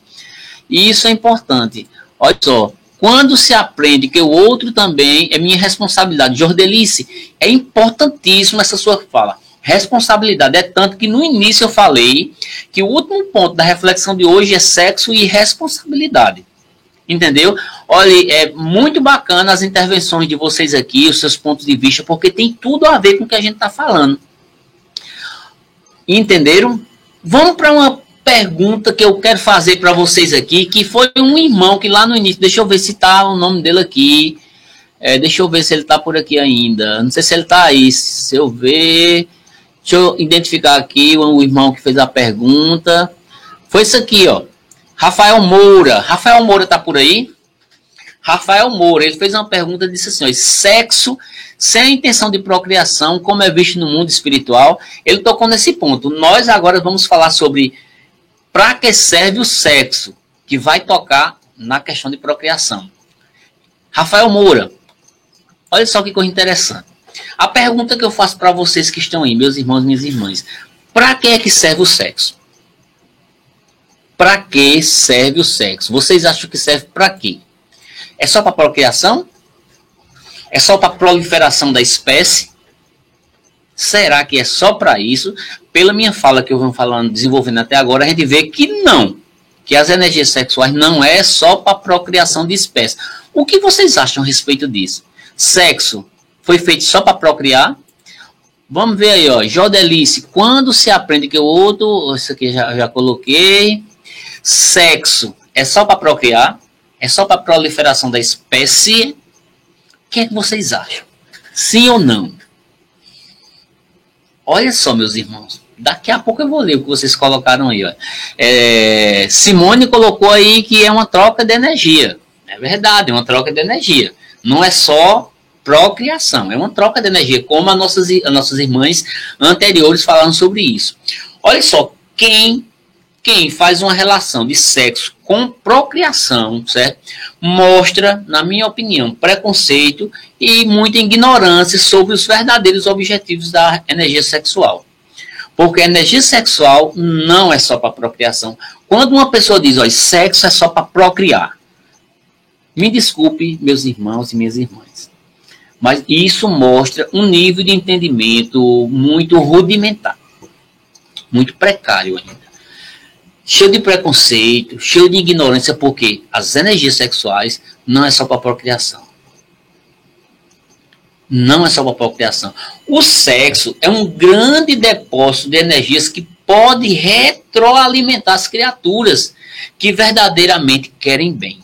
E isso é importante. Olha só, quando se aprende que o outro também é minha responsabilidade. Jordelice, é importantíssimo essa sua fala. Responsabilidade é tanto que no início eu falei que o último ponto da reflexão de hoje é sexo e responsabilidade. Entendeu? Olha, é muito bacana as intervenções de vocês aqui, os seus pontos de vista, porque tem tudo a ver com o que a gente está falando. Entenderam? Vamos para uma pergunta que eu quero fazer para vocês aqui, que foi um irmão que lá no início, deixa eu ver se está o nome dele aqui, deixa eu ver se ele está por aqui ainda, não sei se ele está aí, se eu ver, deixa eu identificar aqui o irmão que fez a pergunta, foi isso aqui, ó, Rafael Moura está por aí? Rafael Moura, ele fez uma pergunta e disse assim, ó, sexo sem a intenção de procriação, como é visto no mundo espiritual, ele tocou nesse ponto. Nós agora vamos falar sobre para que serve o sexo, que vai tocar na questão de procriação. Rafael Moura, olha só que coisa interessante. A pergunta que eu faço para vocês que estão aí, meus irmãos e minhas irmãs, para que é que serve o sexo? Para que serve o sexo? Vocês acham que serve para quê? É só para procriação? É só para proliferação da espécie? Será que é só para isso? Pela minha fala que eu venho falando, desenvolvendo até agora, a gente vê que não. Que as energias sexuais não é só para procriação de espécie. O que vocês acham a respeito disso? Sexo foi feito só para procriar? Vamos ver aí, ó. Jodelice, quando se aprende que o outro, isso aqui já coloquei. Sexo é só para procriar? É só para proliferação da espécie? O que é que vocês acham? Sim ou não? Olha só, meus irmãos. Daqui a pouco eu vou ler o que vocês colocaram aí, ó. Simone colocou aí que é uma troca de energia. É verdade, é uma troca de energia. Não é só procriação, é uma troca de energia, como as nossas irmãs anteriores falaram sobre isso. Olha só, quem faz uma relação de sexo com procriação, certo? Mostra, na minha opinião, preconceito e muita ignorância sobre os verdadeiros objetivos da energia sexual. Porque a energia sexual não é só para procriação. Quando uma pessoa diz, ó, sexo é só para procriar, me desculpe, meus irmãos e minhas irmãs, mas isso mostra um nível de entendimento muito rudimentar, muito precário ainda. Cheio de preconceito, cheio de ignorância, porque as energias sexuais não é só para procriação. Não é só para procriação. O sexo é um grande depósito de energias que pode retroalimentar as criaturas que verdadeiramente querem bem.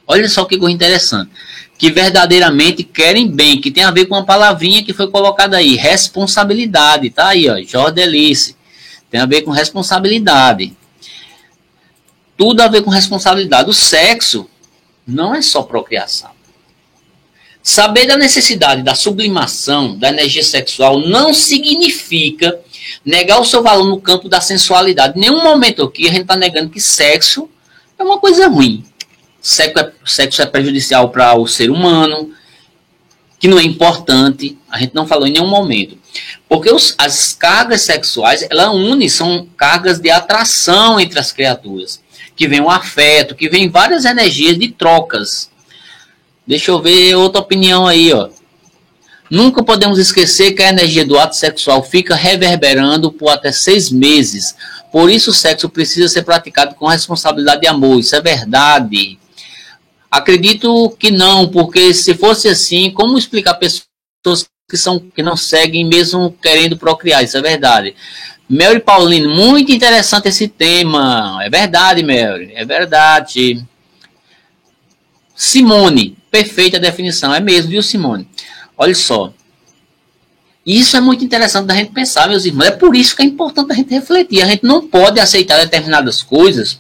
Olha só que coisa interessante. Que verdadeiramente querem bem, que tem a ver com uma palavrinha que foi colocada aí, responsabilidade, tá aí, ó, Jordelice, tem a ver com responsabilidade, tudo a ver com responsabilidade. O sexo não é só procriação. Saber da necessidade da sublimação da energia sexual não significa negar o seu valor no campo da sensualidade. Em nenhum momento aqui a gente está negando que sexo é uma coisa ruim. Sexo é prejudicial para o ser humano, que não é importante, a gente não falou em nenhum momento. Porque as cargas sexuais, elas unem, são cargas de atração entre as criaturas, que vem o afeto, que vem várias energias de trocas. Deixa eu ver outra opinião aí, ó. Nunca podemos esquecer que a energia do ato sexual fica reverberando por até 6 meses. Por isso o sexo precisa ser praticado com responsabilidade e amor. Isso é verdade. Acredito que não, porque se fosse assim, como explicar pessoas que não seguem mesmo querendo procriar? Isso é verdade. Mary Pauline, muito interessante esse tema. É verdade, Mary, é verdade. Simone, perfeita definição. É mesmo, viu, Simone? Olha só. Isso é muito interessante da gente pensar, meus irmãos. É por isso que é importante a gente refletir. A gente não pode aceitar determinadas coisas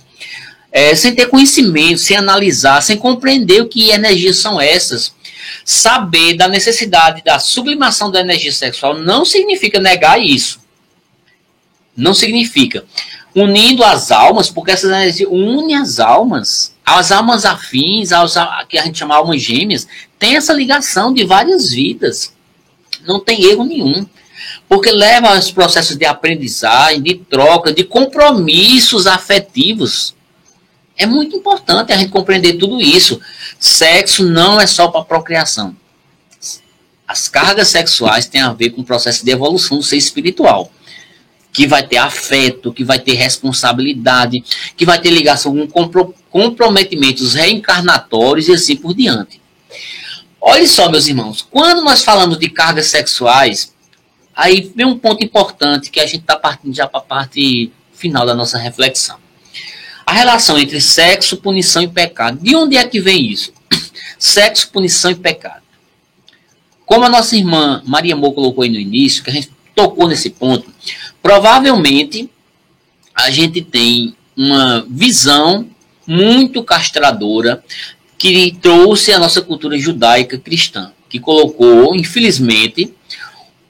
sem ter conhecimento, sem analisar, sem compreender o que energias são essas. Saber da necessidade da sublimação da energia sexual não significa negar isso. Não significa. Unindo as almas, porque essas energias unem as almas afins, que a gente chama almas gêmeas, tem essa ligação de várias vidas. Não tem erro nenhum. Porque leva aos processos de aprendizagem, de troca, de compromissos afetivos. É muito importante a gente compreender tudo isso. Sexo não é só para procriação. As cargas sexuais têm a ver com o processo de evolução do ser espiritual, que vai ter afeto, que vai ter responsabilidade, que vai ter ligação com comprometimentos reencarnatórios e assim por diante. Olha só, meus irmãos, quando nós falamos de cargas sexuais, aí vem um ponto importante que a gente está partindo já para a parte final da nossa reflexão. A relação entre sexo, punição e pecado. De onde é que vem isso? Sexo, punição e pecado. Como a nossa irmã Maria Amor colocou aí no início, que a gente tocou nesse ponto, provavelmente a gente tem uma visão muito castradora que trouxe a nossa cultura judaica cristã, que colocou, infelizmente,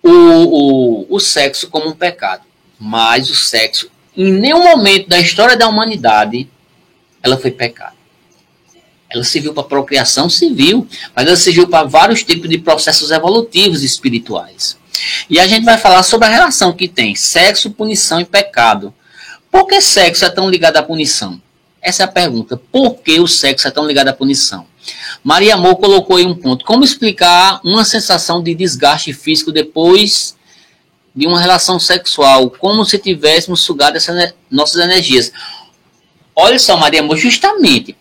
o sexo como um pecado. Mas o sexo, em nenhum momento da história da humanidade, ela foi pecado. Ela serviu para procriação, serviu, mas ela serviu para vários tipos de processos evolutivos espirituais. E a gente vai falar sobre a relação que tem sexo, punição e pecado. Por que sexo é tão ligado à punição? Essa é a pergunta. Por que o sexo é tão ligado à punição? Maria Amor colocou aí um ponto. Como explicar uma sensação de desgaste físico depois de uma relação sexual? Como se tivéssemos sugado essas nossas energias. Olha só, Maria Amor, justamente,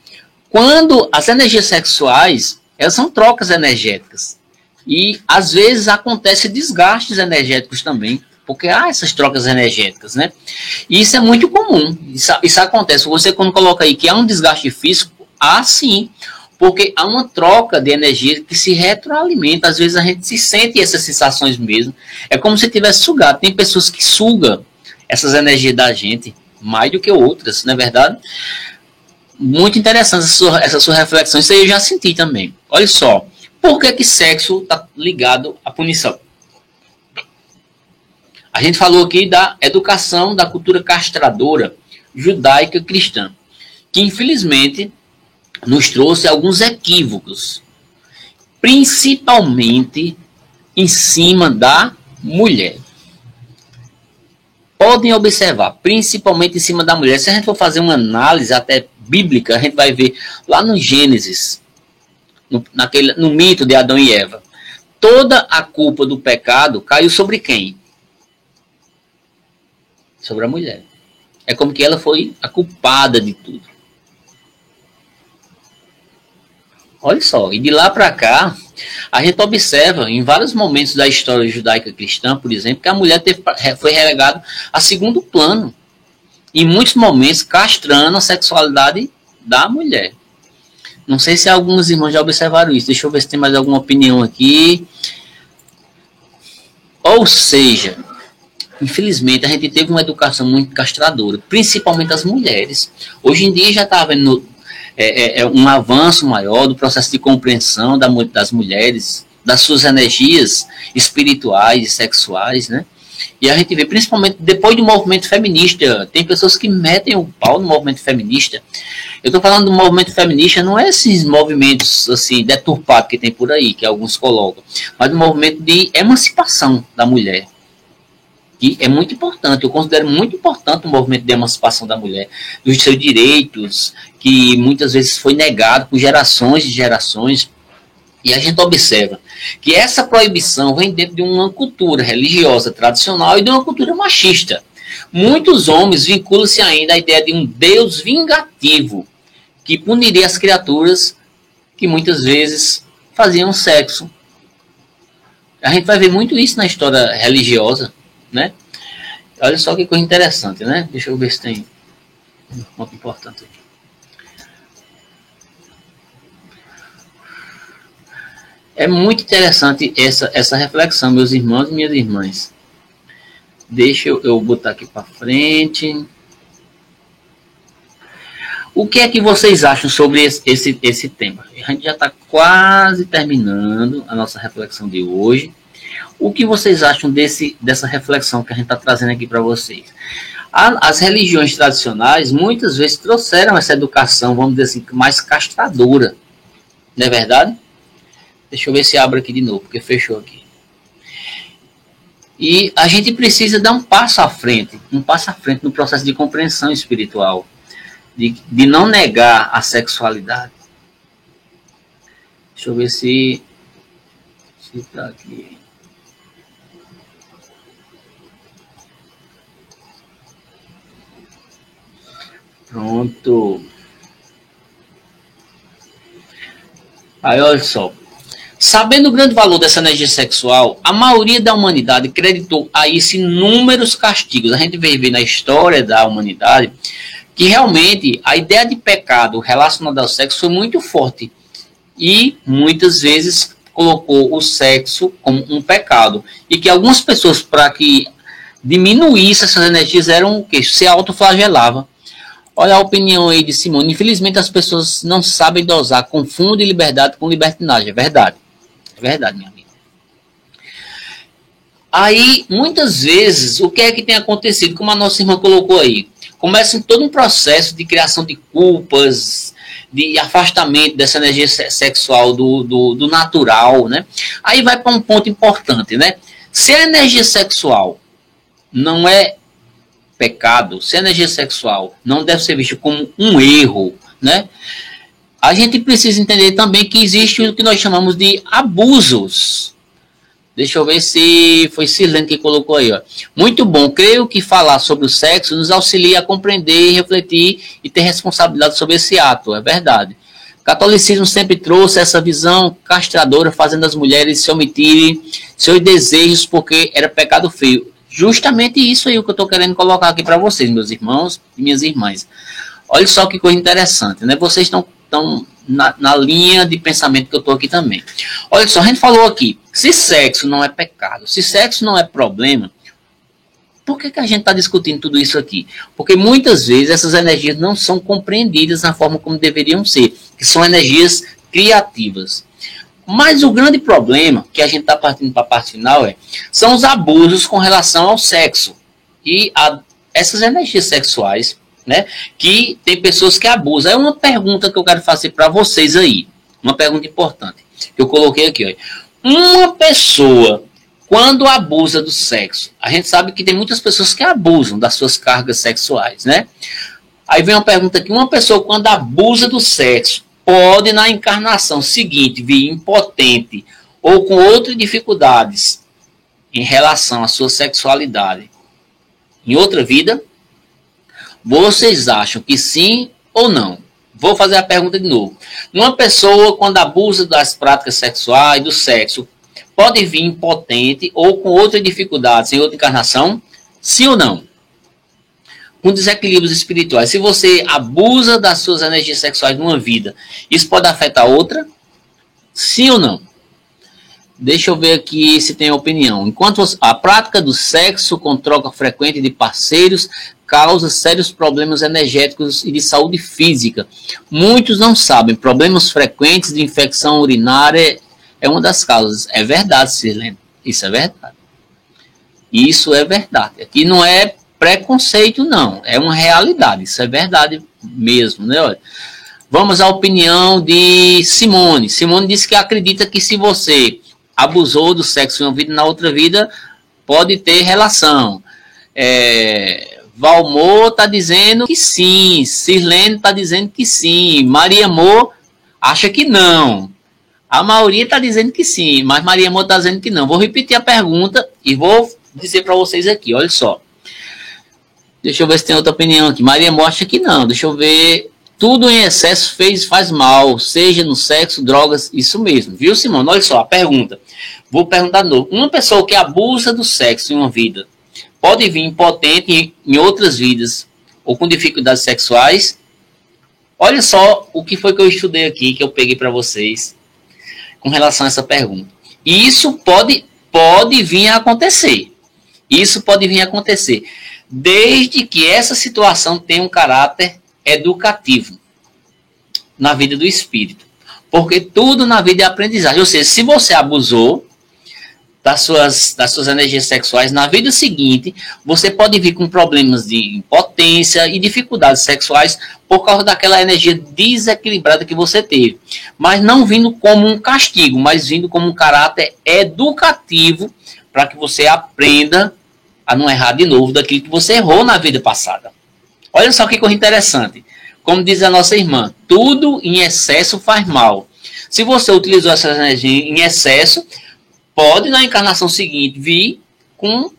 quando as energias sexuais, elas são trocas energéticas. E às vezes acontece desgastes energéticos também, porque há essas trocas energéticas, né? E isso é muito comum. Isso acontece. Você quando coloca aí que há um desgaste físico, há sim, porque há uma troca de energia que se retroalimenta. Às vezes a gente se sente essas sensações mesmo. É como se tivesse sugado. Tem pessoas que sugam essas energias da gente mais do que outras, não é verdade? Muito interessante essa sua reflexão. Isso aí eu já senti também. Olha só. Por que sexo está ligado à punição? A gente falou aqui da educação da cultura castradora judaica cristã, que infelizmente nos trouxe alguns equívocos, principalmente em cima da mulher. Podem observar, principalmente em cima da mulher. Se a gente for fazer uma análise até bíblica, a gente vai ver lá no Gênesis, no mito de Adão e Eva, toda a culpa do pecado caiu sobre quem? Sobre a mulher. É como que ela foi a culpada de tudo. Olha só, e de lá para cá, a gente observa em vários momentos da história judaica cristã, por exemplo, que a mulher foi relegada a segundo plano. Em muitos momentos, castrando a sexualidade da mulher. Não sei se alguns irmãos já observaram isso. Deixa eu ver se tem mais alguma opinião aqui. Ou seja, infelizmente, a gente teve uma educação muito castradora, principalmente as mulheres. Hoje em dia já está havendo um avanço maior do processo de compreensão das mulheres, das suas energias espirituais e sexuais, né? E a gente vê, principalmente depois do movimento feminista, tem pessoas que metem o pau no movimento feminista. Eu estou falando do movimento feminista, não é esses movimentos assim deturpados que tem por aí, que alguns colocam, mas do movimento de emancipação da mulher. Que é muito importante, eu considero muito importante o movimento de emancipação da mulher, dos seus direitos, que muitas vezes foi negado por gerações e gerações. E a gente observa que essa proibição vem dentro de uma cultura religiosa tradicional e de uma cultura machista. Muitos homens vinculam-se ainda à ideia de um Deus vingativo, que puniria as criaturas que muitas vezes faziam sexo. A gente vai ver muito isso na história religiosa, né? Olha só que coisa interessante, né? Deixa eu ver se tem um ponto importante aqui. É muito interessante essa reflexão, meus irmãos e minhas irmãs. Deixa eu botar aqui para frente. O que é que vocês acham sobre esse tema? A gente já está quase terminando a nossa reflexão de hoje. O que vocês acham dessa reflexão que a gente está trazendo aqui para vocês? As religiões tradicionais muitas vezes trouxeram essa educação, vamos dizer assim, mais castradora. Não é verdade? Deixa eu ver se abre aqui de novo, porque fechou aqui. E a gente precisa dar um passo à frente no processo de compreensão espiritual, de não negar a sexualidade. Deixa eu ver se está aqui. Pronto. Aí, olha só. Sabendo o grande valor dessa energia sexual, a maioria da humanidade acreditou a isso inúmeros castigos. A gente vê na história da humanidade que realmente a ideia de pecado relacionada ao sexo foi muito forte. E muitas vezes colocou o sexo como um pecado. E que algumas pessoas, para que diminuísse essas energias, eram o quê? Se autoflagelavam. Olha a opinião aí de Simone. Infelizmente as pessoas não sabem dosar, confundem liberdade com libertinagem. É verdade. É verdade, minha amiga. Aí, muitas vezes, o que é que tem acontecido? Como a nossa irmã colocou aí. Começa todo um processo de criação de culpas, de afastamento dessa energia sexual do natural, né? Aí vai para um ponto importante, né? Se a energia sexual não é pecado, se a energia sexual não deve ser vista como um erro, né? A gente precisa entender também que existe o que nós chamamos de abusos. Deixa eu ver se foi Silene que colocou aí, ó. Muito bom, creio que falar sobre o sexo nos auxilia a compreender, refletir e ter responsabilidade sobre esse ato, é verdade. O catolicismo sempre trouxe essa visão castradora, fazendo as mulheres se omitirem seus desejos porque era pecado feio. Justamente isso aí que eu estou querendo colocar aqui para vocês, meus irmãos e minhas irmãs. Olha só que coisa interessante, né? Vocês estão na linha de pensamento que eu estou aqui também. Olha só, a gente falou aqui, se sexo não é pecado, se sexo não é problema, por que a gente está discutindo tudo isso aqui? Porque muitas vezes essas energias não são compreendidas na forma como deveriam ser, que são energias criativas. Mas o grande problema, que a gente está partindo para a parte final, são os abusos com relação ao sexo. E essas energias sexuais, né, que tem pessoas que abusam. É uma pergunta que eu quero fazer para vocês aí. Uma pergunta importante, que eu coloquei aqui. Ó. Uma pessoa, quando abusa do sexo, a gente sabe que tem muitas pessoas que abusam das suas cargas sexuais, né? Aí vem uma pergunta aqui. Uma pessoa, quando abusa do sexo, pode, na encarnação seguinte, vir impotente ou com outras dificuldades em relação à sua sexualidade em outra vida? Vocês acham que sim ou não? Vou fazer a pergunta de novo. Uma pessoa, quando abusa das práticas sexuais, do sexo, pode vir impotente ou com outras dificuldades em outra encarnação? Sim ou não? Com desequilíbrios espirituais. Se você abusa das suas energias sexuais numa vida, isso pode afetar outra? Sim ou não? Deixa eu ver aqui se tem opinião. Enquanto a prática do sexo com troca frequente de parceiros causa sérios problemas energéticos e de saúde física. Muitos não sabem. Problemas frequentes de infecção urinária é uma das causas. É verdade, Sirlene. Isso é verdade. Isso é verdade. Aqui não é preconceito, não. É uma realidade. Isso é verdade mesmo, né? Olha. Vamos à opinião de Simone. Simone disse que acredita que se você abusou do sexo em uma vida, na outra vida pode ter relação. Valmor está dizendo que sim. Sirlene está dizendo que sim. Maria Amor acha que não. A maioria está dizendo que sim, mas Maria Amor está dizendo que não. Vou repetir a pergunta e vou dizer para vocês aqui. Olha só. Deixa eu ver se tem outra opinião aqui. Maria Amor acha que não. Deixa eu ver. Tudo em excesso faz mal, seja no sexo, drogas, isso mesmo. Viu, Simone? Olha só a pergunta. Vou perguntar de novo. Uma pessoa que abusa do sexo em uma vida pode vir impotente em outras vidas ou com dificuldades sexuais? Olha só o que foi que eu estudei aqui, que eu peguei para vocês com relação a essa pergunta. E isso pode vir a acontecer. Isso pode vir a acontecer. Desde que essa situação tenha um caráter educativo na vida do espírito. Porque tudo na vida é aprendizagem. Ou seja, se você abusou das suas energias sexuais, na vida seguinte, você pode vir com problemas de impotência e dificuldades sexuais por causa daquela energia desequilibrada que você teve. Mas não vindo como um castigo, mas vindo como um caráter educativo para que você aprenda a não errar de novo daquilo que você errou na vida passada. Olha só que coisa interessante. Como diz a nossa irmã, tudo em excesso faz mal. Se você utilizou essa energia em excesso, pode na encarnação seguinte vir com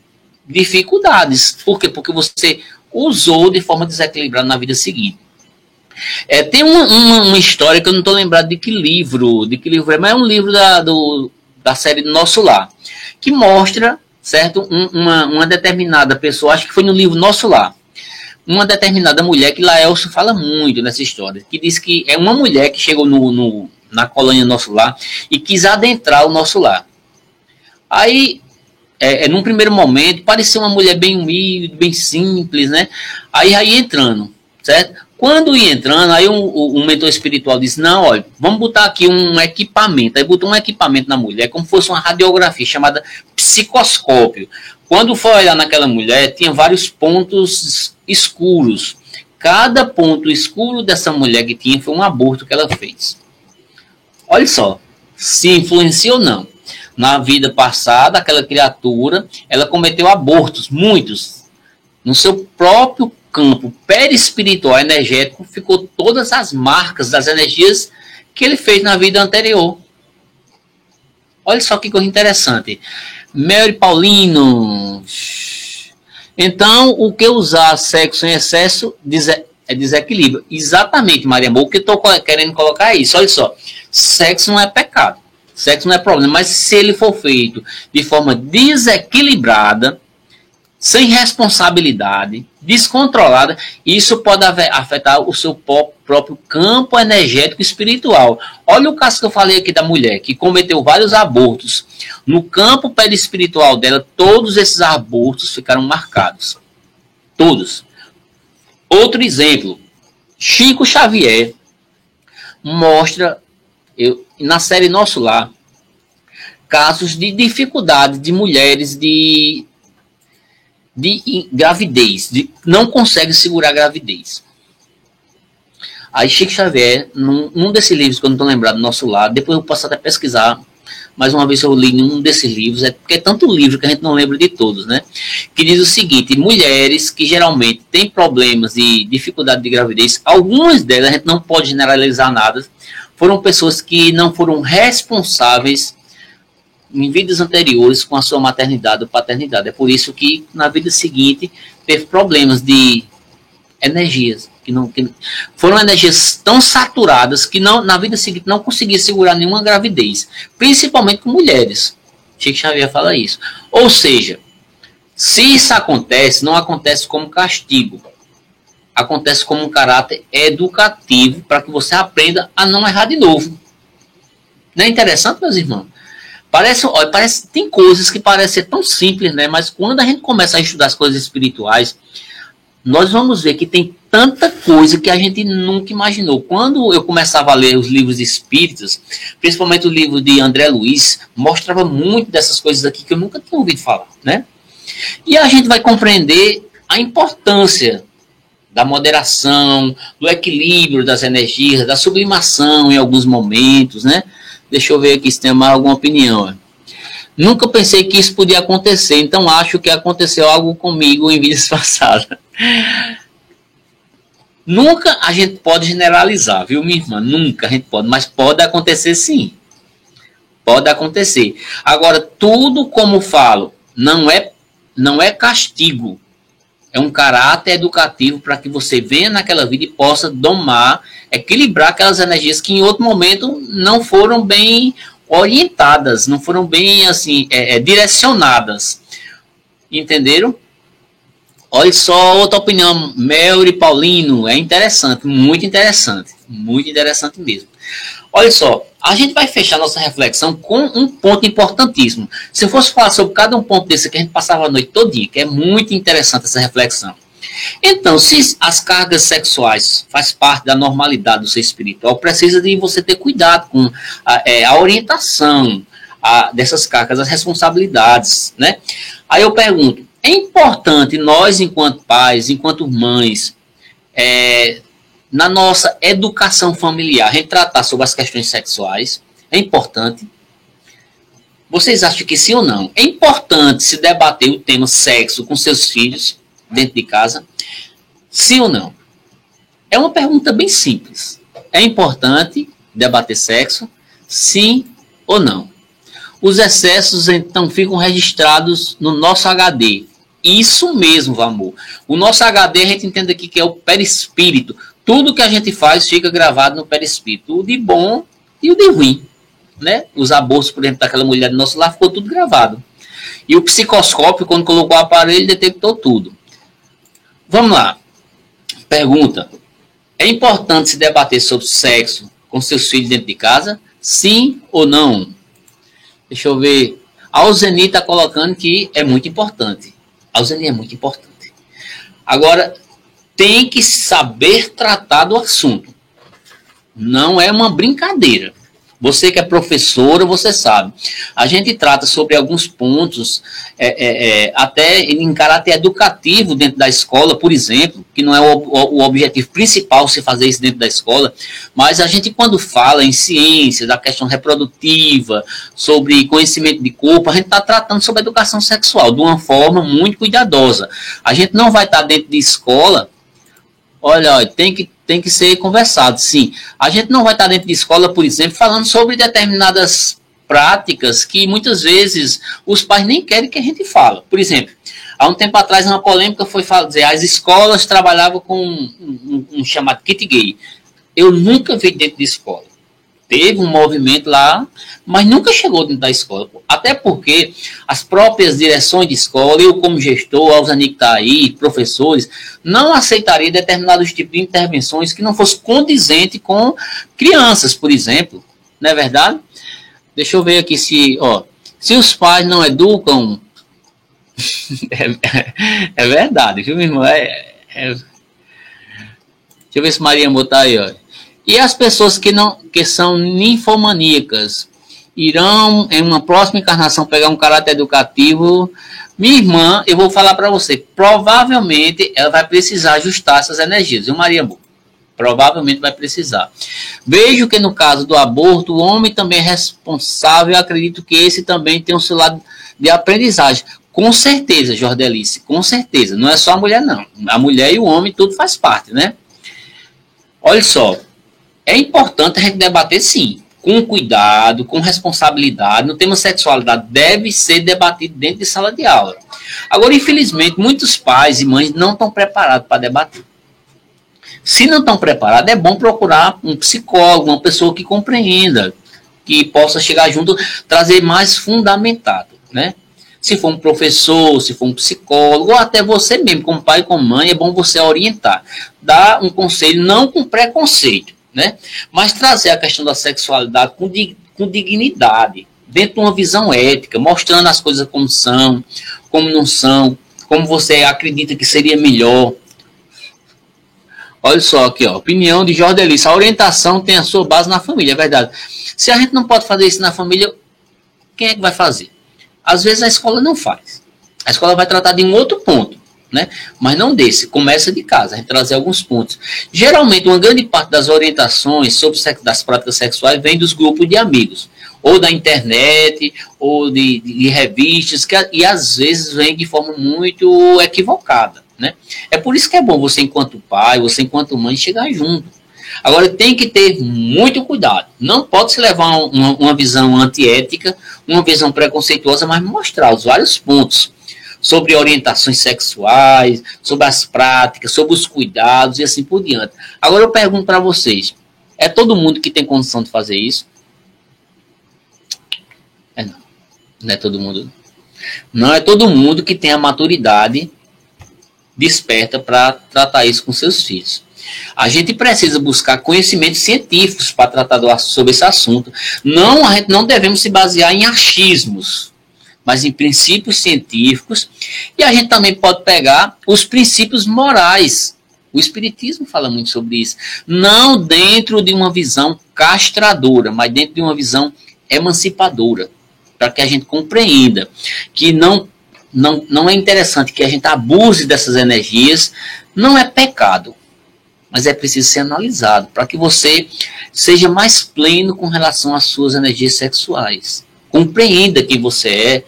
dificuldades. Por quê? Porque você usou de forma desequilibrada na vida seguinte. Tem uma história que eu não estou lembrado de que livro é, mas é um livro da série do Nosso Lar, que mostra, certo, uma determinada pessoa, acho que foi no livro Nosso Lar, uma determinada mulher, que Laelso fala muito nessa história, que diz que é uma mulher que chegou na colônia Nosso Lar e quis adentrar o Nosso Lar. Aí, num primeiro momento, parecia uma mulher bem humilde, bem simples, né? Aí entrando, certo? Quando ia entrando, aí um mentor espiritual disse, não, olha, vamos botar aqui um equipamento. Aí botou um equipamento na mulher, como se fosse uma radiografia, chamada psicoscópio. Quando foi olhar naquela mulher, tinha vários pontos escuros. Cada ponto escuro dessa mulher que tinha foi um aborto que ela fez. Olha só, se influencia ou não. Na vida passada, aquela criatura, ela cometeu abortos, muitos. No seu próprio campo perispiritual energético, ficou todas as marcas das energias que ele fez na vida anterior. Olha só que coisa interessante. Mary Paulino. Então, o que usar sexo em excesso É desequilíbrio. Exatamente, Maria Amor, o que eu estou querendo colocar é isso. Olha só, sexo não é pecado, sexo não é problema, mas se ele for feito de forma desequilibrada, sem responsabilidade, descontrolada, isso pode afetar o seu próprio campo energético espiritual. Olha o caso que eu falei aqui da mulher, que cometeu vários abortos. No campo perispiritual dela, todos esses abortos ficaram marcados. Todos. Outro exemplo, Chico Xavier mostra, na série Nosso Lar, casos de dificuldade de mulheres de gravidez, não consegue segurar a gravidez. Aí Chico Xavier, num desses livros que eu não estou lembrado do Nosso Lar, depois eu posso até pesquisar, mais uma vez eu li num desses livros, porque é tanto livro que a gente não lembra de todos, né? Que diz o seguinte, mulheres que geralmente têm problemas de dificuldade de gravidez, algumas delas, a gente não pode generalizar nada, foram pessoas que não foram responsáveis em vidas anteriores com a sua maternidade ou paternidade. É por isso que na vida seguinte teve problemas de energias, que foram energias tão saturadas que na vida seguinte não conseguia segurar nenhuma gravidez, principalmente com mulheres. Chico Xavier fala isso. Ou seja, se isso acontece, não acontece como castigo, acontece como um caráter educativo para que você aprenda a não errar de novo. Não é interessante, meus irmãos? Parece, tem coisas que parecem ser tão simples, né? Mas quando a gente começa a estudar as coisas espirituais, nós vamos ver que tem tanta coisa que a gente nunca imaginou. Quando eu começava a ler os livros espíritas, principalmente o livro de André Luiz, mostrava muito dessas coisas aqui que eu nunca tinha ouvido falar, né? E a gente vai compreender a importância da moderação, do equilíbrio das energias, da sublimação em alguns momentos, né? Deixa eu ver aqui se tem mais alguma opinião. Nunca pensei que isso podia acontecer, então acho que aconteceu algo comigo em vidas passadas. Nunca a gente pode generalizar, viu, minha irmã? Nunca a gente pode, mas pode acontecer sim. Pode acontecer. Agora, tudo como falo, não é castigo. É um caráter educativo para que você venha naquela vida e possa domar, equilibrar aquelas energias que em outro momento não foram bem orientadas, não foram bem assim direcionadas. Entenderam? Olha só outra opinião, Melry Paulino, é interessante, muito interessante mesmo. Olha só, a gente vai fechar nossa reflexão com um ponto importantíssimo. Se eu fosse falar sobre cada um ponto desse que a gente passava a noite todinha, que é muito interessante essa reflexão. Então, se as cargas sexuais faz parte da normalidade do ser espiritual, precisa de você ter cuidado com a orientação dessas cargas, as responsabilidades, né? Aí eu pergunto, é importante nós, enquanto pais, enquanto mães, na nossa educação familiar, retratar sobre as questões sexuais? É importante? Vocês acham que sim ou não? É importante se debater o tema sexo com seus filhos dentro de casa? Sim ou não? É uma pergunta bem simples. É importante debater sexo? Sim ou não? Os excessos, então, ficam registrados no nosso HD. Isso mesmo, amor. O nosso HD, a gente entende aqui que é o perispírito. Tudo que a gente faz fica gravado no perispírito. O de bom e o de ruim. Né? Os abortos, por exemplo, daquela mulher do Nosso Lar, ficou tudo gravado. E o psicoscópio, quando colocou o aparelho, detectou tudo. Vamos lá. Pergunta. É importante se debater sobre sexo com seus filhos dentro de casa? Sim ou não? Deixa eu ver. A Alzeni está colocando que é muito importante. A Alzeni é muito importante. Agora, tem que saber tratar do assunto. Não é uma brincadeira. Você que é professora, você sabe. A gente trata sobre alguns pontos, até em caráter educativo dentro da escola, por exemplo, que não é o objetivo principal se fazer isso dentro da escola, mas a gente, quando fala em ciência, da questão reprodutiva, sobre conhecimento de corpo, a gente está tratando sobre educação sexual de uma forma muito cuidadosa. A gente não vai estar dentro de escola. Olha, tem que ser conversado, sim. A gente não vai estar dentro de escola, por exemplo, falando sobre determinadas práticas que muitas vezes os pais nem querem que a gente fale. Por exemplo, Há um tempo atrás, uma polêmica foi fazer, as escolas trabalhavam com um chamado kit gay. Eu nunca vi dentro de escola. Teve um movimento lá, mas nunca chegou dentro da escola. Até porque as próprias direções de escola, eu como gestor, a Alzani que está aí, professores, não aceitaria determinados tipos de intervenções que não fosse condizente com crianças, por exemplo. Não é verdade? Deixa eu ver aqui se os pais não educam... é verdade, viu, meu irmão? Deixa eu ver se Maria botar aí, ó. E as pessoas que são ninfomaníacas irão, em uma próxima encarnação, pegar um caráter educativo. Minha irmã, eu vou falar para você, provavelmente ela vai precisar ajustar essas energias, viu, Maria? Provavelmente vai precisar. Vejo que no caso do aborto, o homem também é responsável. Eu acredito que esse também tem um seu lado de aprendizagem. Com certeza, Jordelice, com certeza. Não é só a mulher, não. A mulher e o homem, tudo faz parte, né? Olha só. É importante a gente debater, sim, com cuidado, com responsabilidade. No tema sexualidade deve ser debatido dentro de sala de aula. Agora, infelizmente, muitos pais e mães não estão preparados para debater. Se não estão preparados, é bom procurar um psicólogo, uma pessoa que compreenda, que possa chegar junto, trazer mais fundamentado, né? Se for um professor, se for um psicólogo, ou até você mesmo, como pai e como mãe, é bom você orientar. Dar um conselho, não com preconceito, né? Mas trazer a questão da sexualidade com dignidade, dentro de uma visão ética, mostrando as coisas como são, como não são, como você acredita que seria melhor. Olha só aqui, ó, opinião de Jordelice. A orientação tem a sua base na família, é verdade. Se a gente não pode fazer isso na família, quem é que vai fazer? Às vezes a escola não faz. A escola vai tratar de um outro ponto, né? Mas não desse. Começa de casa, a gente trazer alguns pontos. Geralmente, uma grande parte das orientações sobre das práticas sexuais vem dos grupos de amigos, ou da internet, ou de revistas, e às vezes vem de forma muito equivocada, né? É por isso que é bom você, enquanto pai, você, enquanto mãe, chegar junto. Agora, tem que ter muito cuidado. Não pode se levar uma visão antiética, uma visão preconceituosa, mas mostrar os vários pontos sobre orientações sexuais, sobre as práticas, sobre os cuidados e assim por diante. Agora, eu pergunto para vocês, é todo mundo que tem condição de fazer isso? Não. Não é todo mundo. Não é todo mundo que tem a maturidade desperta para tratar isso com seus filhos. A gente precisa buscar conhecimentos científicos para tratar sobre esse assunto. A gente não devemos se basear em achismos, mas em princípios científicos. E a gente também pode pegar os princípios morais. O Espiritismo fala muito sobre isso. Não dentro de uma visão castradora, mas dentro de uma visão emancipadora. Para que a gente compreenda que não é interessante que a gente abuse dessas energias. Não é pecado, mas é preciso ser analisado para que você seja mais pleno com relação às suas energias sexuais. Compreenda quem você é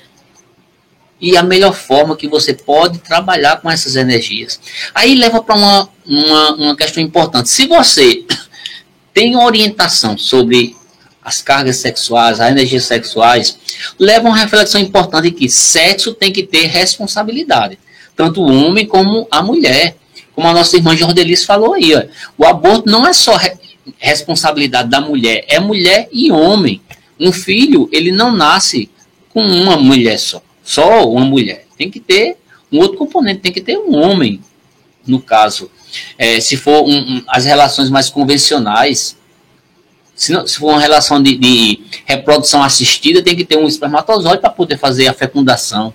e a melhor forma que você pode trabalhar com essas energias. Aí leva para uma questão importante. Se você tem orientação sobre as cargas sexuais, as energias sexuais, leva uma reflexão importante que sexo tem que ter responsabilidade. Tanto o homem como a mulher. Como a nossa irmã Jordelice falou aí, ó, o aborto não é só responsabilidade da mulher, é mulher e homem. Um filho, ele não nasce com uma mulher só uma mulher. Tem que ter um outro componente, tem que ter um homem, no caso. Se for as relações mais convencionais, se for uma relação de reprodução assistida, tem que ter um espermatozoide para poder fazer a fecundação.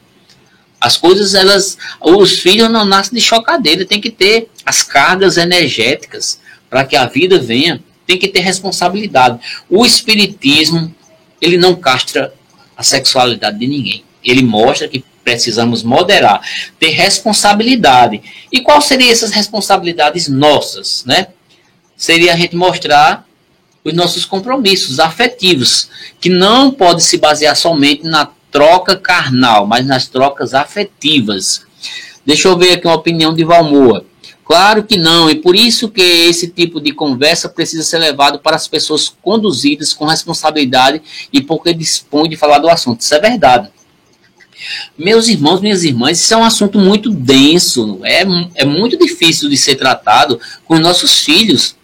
As coisas, os filhos não nascem de chocadeira, tem que ter as cargas energéticas para que a vida venha, tem que ter responsabilidade. O Espiritismo, ele não castra a sexualidade de ninguém. Ele mostra que precisamos moderar, ter responsabilidade. E quais seriam essas responsabilidades nossas, né? Seria a gente mostrar os nossos compromissos afetivos, que não pode se basear somente na troca carnal, mas nas trocas afetivas. Deixa eu ver aqui uma opinião de Valmoa. Claro que não, e por isso que esse tipo de conversa precisa ser levado para as pessoas conduzidas com responsabilidade e porque dispõem de falar do assunto. Isso é verdade. Meus irmãos, minhas irmãs, isso é um assunto muito denso, é muito difícil de ser tratado com os nossos filhos.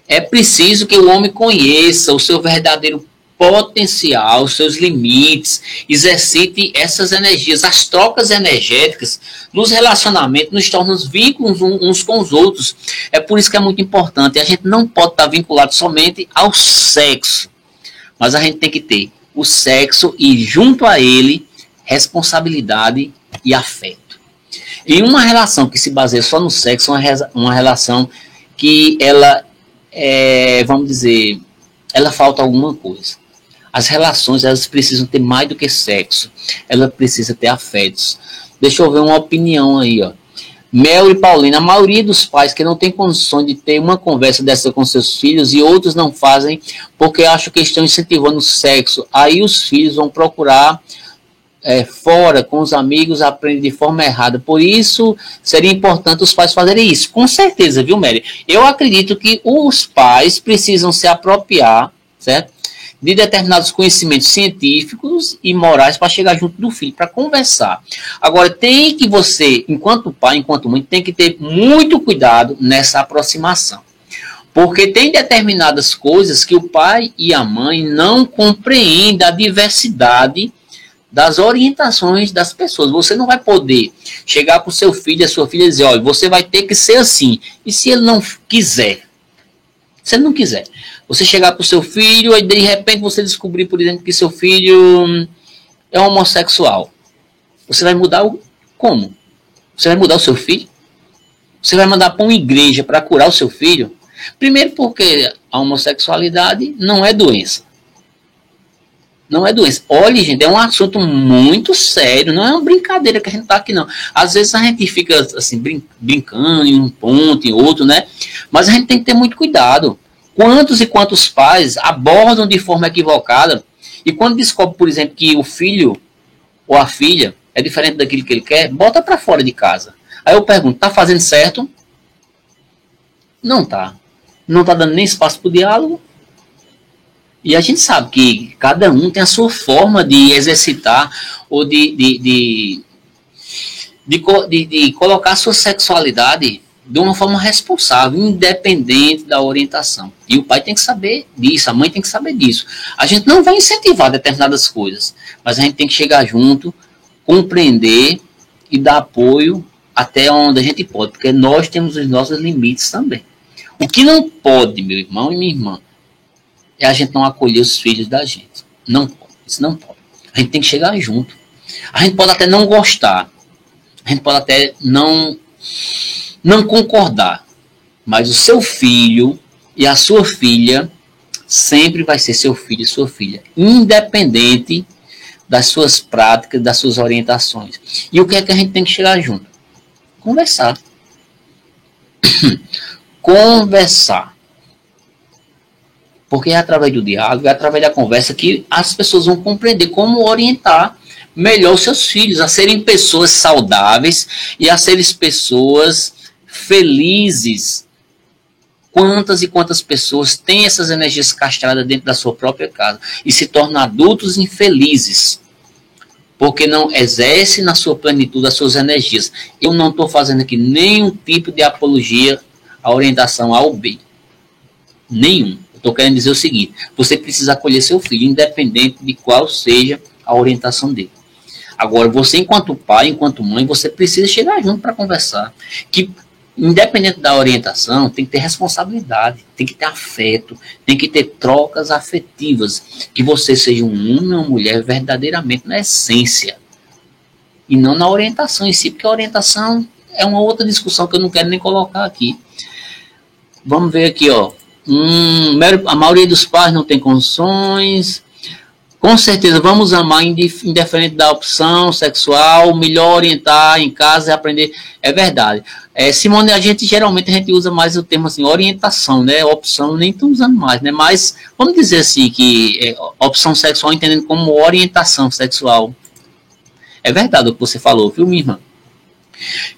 É preciso que o homem conheça o seu verdadeiro potencial, os seus limites, exercite essas energias. As trocas energéticas nos relacionamentos nos tornam vínculos uns com os outros. É por isso que é muito importante. A gente não pode estar vinculado somente ao sexo, mas a gente tem que ter o sexo e, junto a ele, responsabilidade e afeto. E uma relação que se baseia só no sexo é uma relação que ela, vamos dizer, ela falta alguma coisa. As relações, elas precisam ter mais do que sexo. Ela precisa ter afetos. Deixa eu ver uma opinião aí, ó. Mel e Paulina, a maioria dos pais que não tem condições de ter uma conversa dessa com seus filhos e outros não fazem porque acham que estão incentivando o sexo. Aí os filhos vão procurar fora com os amigos, aprendem de forma errada. Por isso, seria importante os pais fazerem isso. Com certeza, viu, Mary? Eu acredito que os pais precisam se apropriar, certo? De determinados conhecimentos científicos e morais para chegar junto do filho, para conversar. Agora, tem que você, enquanto pai, enquanto mãe, tem que ter muito cuidado nessa aproximação. Porque tem determinadas coisas que o pai e a mãe não compreendem a diversidade das orientações das pessoas. Você não vai poder chegar para o seu filho e a sua filha e dizer, olha, você vai ter que ser assim. E se ele não quiser? Se ele não quiser. Você chegar para o seu filho e de repente você descobrir, por exemplo, que seu filho é homossexual. Você vai mudar como? Você vai mudar o seu filho? Você vai mandar para uma igreja para curar o seu filho? Primeiro porque a homossexualidade não é doença. Não é doença. Olha, gente, é um assunto muito sério. Não é uma brincadeira que a gente está aqui, não. Às vezes a gente fica assim, brincando em um ponto, em outro, né? Mas a gente tem que ter muito cuidado. Quantos e quantos pais abordam de forma equivocada e quando descobre, por exemplo, que o filho ou a filha é diferente daquilo que ele quer, bota para fora de casa. Aí eu pergunto, tá fazendo certo? Não tá. Não tá dando nem espaço para o diálogo. E a gente sabe que cada um tem a sua forma de exercitar ou de colocar a sua sexualidade de uma forma responsável, independente da orientação. E o pai tem que saber disso, a mãe tem que saber disso. A gente não vai incentivar determinadas coisas, mas a gente tem que chegar junto, compreender e dar apoio até onde a gente pode, porque nós temos os nossos limites também. O que não pode, meu irmão e minha irmã, é a gente não acolher os filhos da gente. Não pode, isso não pode. A gente tem que chegar junto. A gente pode até não gostar, a gente pode até não concordar, mas o seu filho e a sua filha sempre vai ser seu filho e sua filha, independente das suas práticas, das suas orientações. E o que é que a gente tem que chegar junto? Conversar. Conversar. Porque é através do diálogo, é através da conversa que as pessoas vão compreender como orientar melhor os seus filhos a serem pessoas saudáveis e a serem pessoas felizes. Quantas e quantas pessoas têm essas energias castradas dentro da sua própria casa e se tornam adultos infelizes porque não exercem na sua plenitude as suas energias. Eu não estou fazendo aqui nenhum tipo de apologia à orientação A ou B. Nenhum. Estou querendo dizer o seguinte, você precisa acolher seu filho, independente de qual seja a orientação dele. Agora, você enquanto pai, enquanto mãe, você precisa chegar junto para conversar. Que, independente da orientação, tem que ter responsabilidade, tem que ter afeto, tem que ter trocas afetivas. Que você seja um homem ou uma mulher verdadeiramente na essência. E não na orientação em si, porque a orientação é uma outra discussão que eu não quero nem colocar aqui. Vamos ver aqui, ó. A maioria dos pais não tem condições. Com certeza, vamos amar independente da opção sexual, melhor orientar em casa e aprender. É verdade. Simone, geralmente a gente usa mais o termo assim, orientação, né? Opção nem estamos usando mais, né? Mas vamos dizer assim que opção sexual entendendo como orientação sexual. É verdade o que você falou, viu, minha irmã?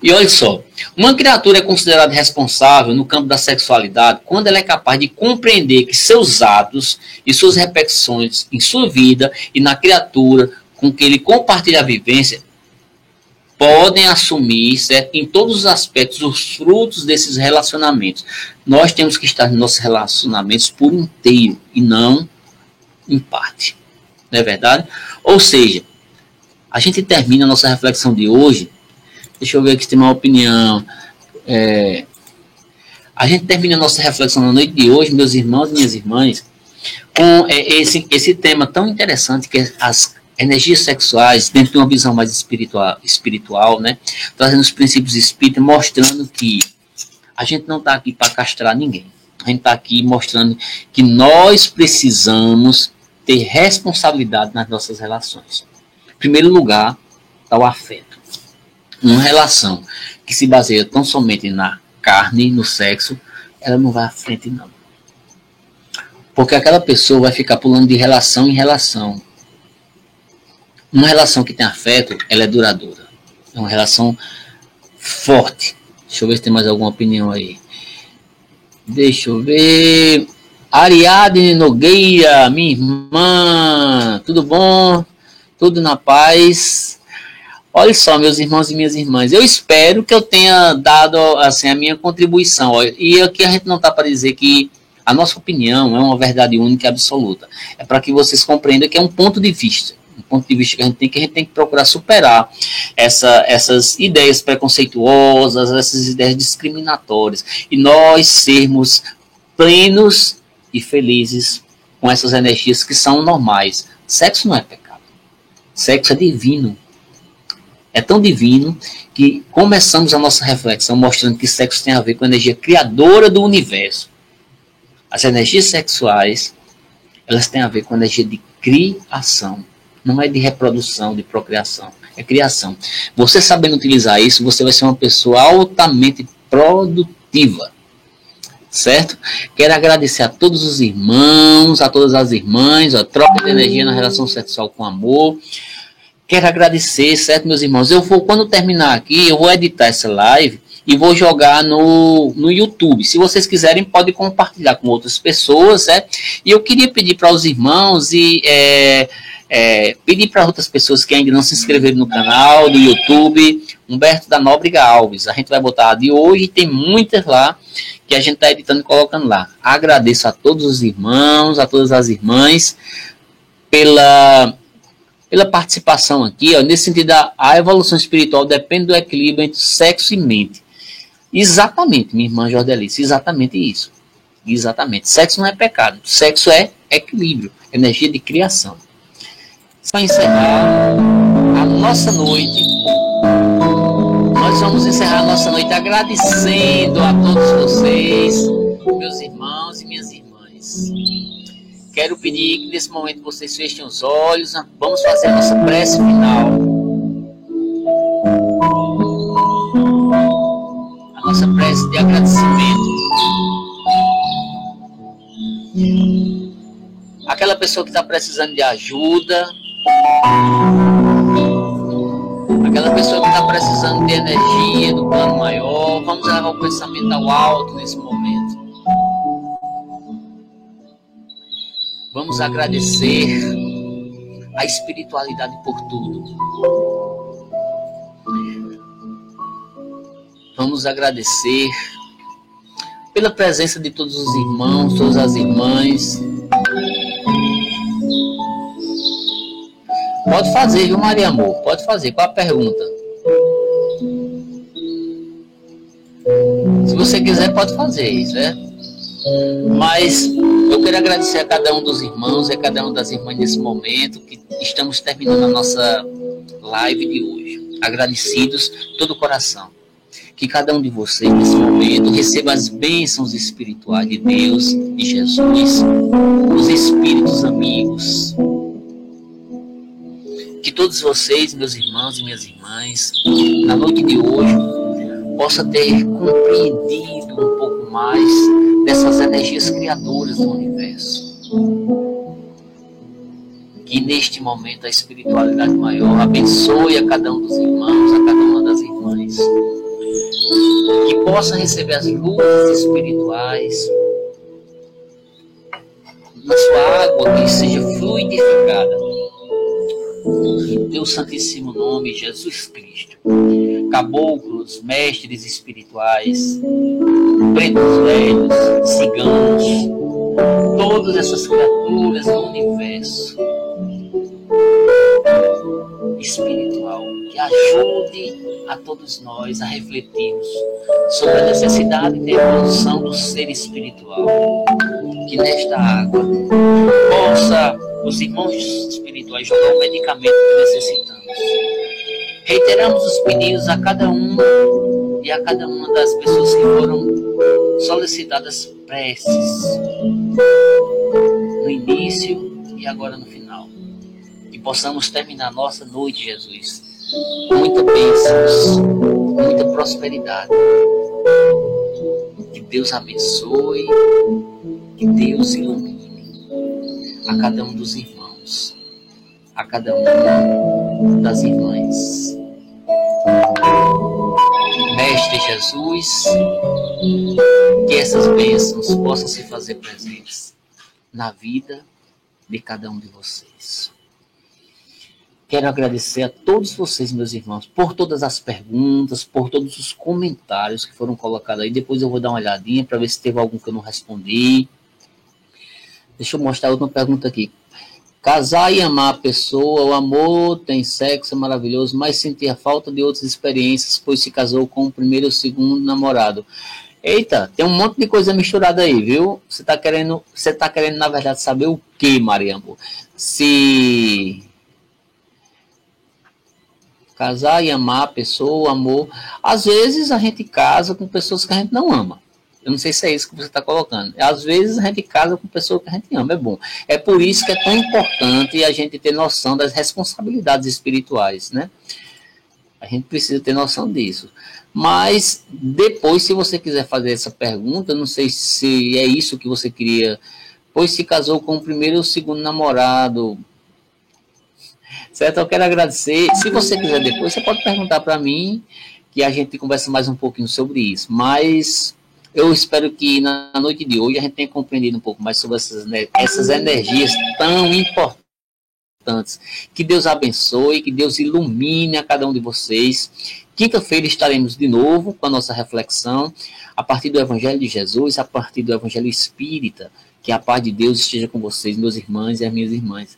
E olha só, uma criatura é considerada responsável no campo da sexualidade quando ela é capaz de compreender que seus atos e suas repercussões em sua vida e na criatura com que ele compartilha a vivência, podem assumir, certo, em todos os aspectos, os frutos desses relacionamentos. Nós temos que estar nos nossos relacionamentos por inteiro e não em parte. Não é verdade? Ou seja, a gente termina a nossa reflexão de hoje. Deixa eu ver aqui se tem uma opinião. A gente termina a nossa reflexão na noite de hoje, meus irmãos e minhas irmãs, com esse tema tão interessante que é as energias sexuais, dentro de uma visão mais espiritual, né? Trazendo os princípios espíritas, mostrando que a gente não está aqui para castrar ninguém. A gente está aqui mostrando que nós precisamos ter responsabilidade nas nossas relações. Em primeiro lugar, está o afeto. Uma relação que se baseia tão somente na carne, no sexo, ela não vai à frente, não. Porque aquela pessoa vai ficar pulando de relação em relação. Uma relação que tem afeto, ela é duradoura. É uma relação forte. Deixa eu ver se tem mais alguma opinião aí. Deixa eu ver. Ariadne Nogueira, minha irmã. Tudo bom? Tudo na paz? Olha só, meus irmãos e minhas irmãs. Eu espero que eu tenha dado assim, a minha contribuição. E aqui a gente não está para dizer que a nossa opinião é uma verdade única e absoluta. É para que vocês compreendam que é um ponto de vista. Um ponto de vista que a gente tem que procurar superar essas ideias preconceituosas, essas ideias discriminatórias, e nós sermos plenos e felizes com essas energias que são normais. Sexo não é pecado. Sexo é divino. É tão divino que começamos a nossa reflexão mostrando que sexo tem a ver com a energia criadora do universo. As energias sexuais, elas têm a ver com a energia de criação. Não é de reprodução, de procriação. É criação. Você sabendo utilizar isso, você vai ser uma pessoa altamente produtiva. Certo? Quero agradecer a todos os irmãos, a todas as irmãs, a troca de energia na relação sexual com amor. Quero agradecer, certo, meus irmãos? Quando terminar aqui, eu vou editar essa live e vou jogar no YouTube. Se vocês quiserem, podem compartilhar com outras pessoas, certo? E eu queria pedir para os irmãos pedir para outras pessoas que ainda não se inscreveram no canal do YouTube, Humberto da Nóbrega Alves. A gente vai botar a de hoje e tem muitas lá que a gente está editando e colocando lá. Agradeço a todos os irmãos, a todas as irmãs pela participação aqui, ó, nesse sentido, a evolução espiritual depende do equilíbrio entre sexo e mente. Exatamente, minha irmã Jordelice, exatamente isso. Exatamente. Sexo não é pecado, sexo é equilíbrio, energia de criação. Para encerrar a nossa noite, nós vamos encerrar a nossa noite agradecendo a todos vocês, meus irmãos e minhas irmãs. Quero pedir que nesse momento vocês fechem os olhos. Vamos fazer a nossa prece final. A nossa prece de agradecimento. Aquela pessoa que está precisando de ajuda. Aquela pessoa que está precisando de energia do plano maior. Vamos levar o pensamento ao alto nesse momento. Vamos agradecer a espiritualidade por tudo. Vamos agradecer pela presença de todos os irmãos, todas as irmãs. Pode fazer, viu, Maria Amor? Pode fazer. Qual a pergunta? Se você quiser, pode fazer isso, né? Mas eu quero agradecer a cada um dos irmãos e a cada uma das irmãs nesse momento que estamos terminando a nossa live de hoje. Agradecidos de todo o coração. Que cada um de vocês nesse momento receba as bênçãos espirituais de Deus, de Jesus, dos espíritos amigos. Que todos vocês, meus irmãos e minhas irmãs, na noite de hoje, possam ter compreendido um pouco mais dessas energias criadoras do universo. Que neste momento a espiritualidade maior abençoe a cada um dos irmãos, a cada uma das irmãs. Que possa receber as luzes espirituais na sua água, que seja fluidificada. Em teu santíssimo nome, Jesus Cristo. Caboclos, mestres espirituais, pretos velhos, ciganos, todas essas criaturas no universo espiritual, que ajude a todos nós a refletirmos sobre a necessidade de evolução do ser espiritual, que nesta água possa os irmãos espirituais jogar o medicamento que necessitamos. Reiteramos os pedidos a cada um e a cada uma das pessoas que foram solicitadas preces no início e agora no final. Que possamos terminar nossa noite, Jesus, com muita bênçãos, muita prosperidade. Que Deus abençoe, que Deus ilumine a cada um dos irmãos, a cada uma das irmãs. Mestre Jesus, que essas bênçãos possam se fazer presentes na vida de cada um de vocês. Quero agradecer a todos vocês, meus irmãos, por todas as perguntas, por todos os comentários que foram colocados aí. Depois eu vou dar uma olhadinha para ver se teve algum que eu não respondi. Deixa eu mostrar outra pergunta aqui. Casar e amar a pessoa, o amor tem sexo, é maravilhoso, mas sentir a falta de outras experiências, pois se casou com o primeiro ou segundo namorado. Eita, tem um monte de coisa misturada aí, viu? Você tá querendo, na verdade, saber o que, Maria Amor? Se casar e amar a pessoa, o amor. Às vezes a gente casa com pessoas que a gente não ama. Eu não sei se é isso que você está colocando. Às vezes a gente casa com pessoas que a gente ama, é bom. É por isso que é tão importante a gente ter noção das responsabilidades espirituais, né? A gente precisa ter noção disso. Mas depois, se você quiser fazer essa pergunta, não sei se é isso que você queria, pois se casou com o primeiro ou segundo namorado, certo? Eu quero agradecer. Se você quiser depois, você pode perguntar para mim, que a gente conversa mais um pouquinho sobre isso. Mas eu espero que na noite de hoje a gente tenha compreendido um pouco mais sobre essas energias tão importantes. Que Deus abençoe, que Deus ilumine a cada um de vocês. Quinta-feira estaremos de novo com a nossa reflexão a partir do Evangelho de Jesus, a partir do Evangelho Espírita. Que a paz de Deus esteja com vocês, meus irmãos e as minhas irmãs.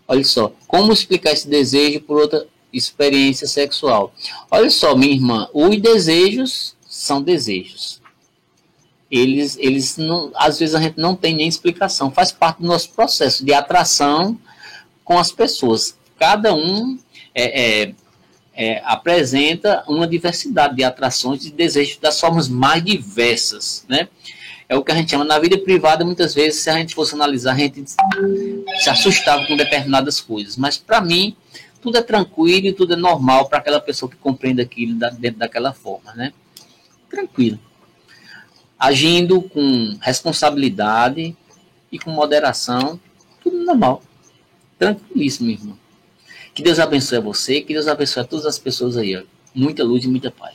Olha só, como explicar esse desejo por outra experiência sexual? Olha só, minha irmã, os desejos são desejos. Eles não, às vezes a gente não tem nem explicação. Faz parte do nosso processo de atração com as pessoas. Cada um apresenta uma diversidade de atrações e desejos das formas mais diversas, né? É o que a gente chama na vida privada. Muitas vezes, se a gente fosse analisar, a gente se assustava com determinadas coisas. Mas para mim, tudo é tranquilo e tudo é normal para aquela pessoa que compreende aquilo dentro daquela forma, né? Tranquilo. Agindo com responsabilidade e com moderação, tudo normal. Tranquilíssimo, irmão. Que Deus abençoe a você, que Deus abençoe a todas as pessoas aí. Ó. Muita luz e muita paz.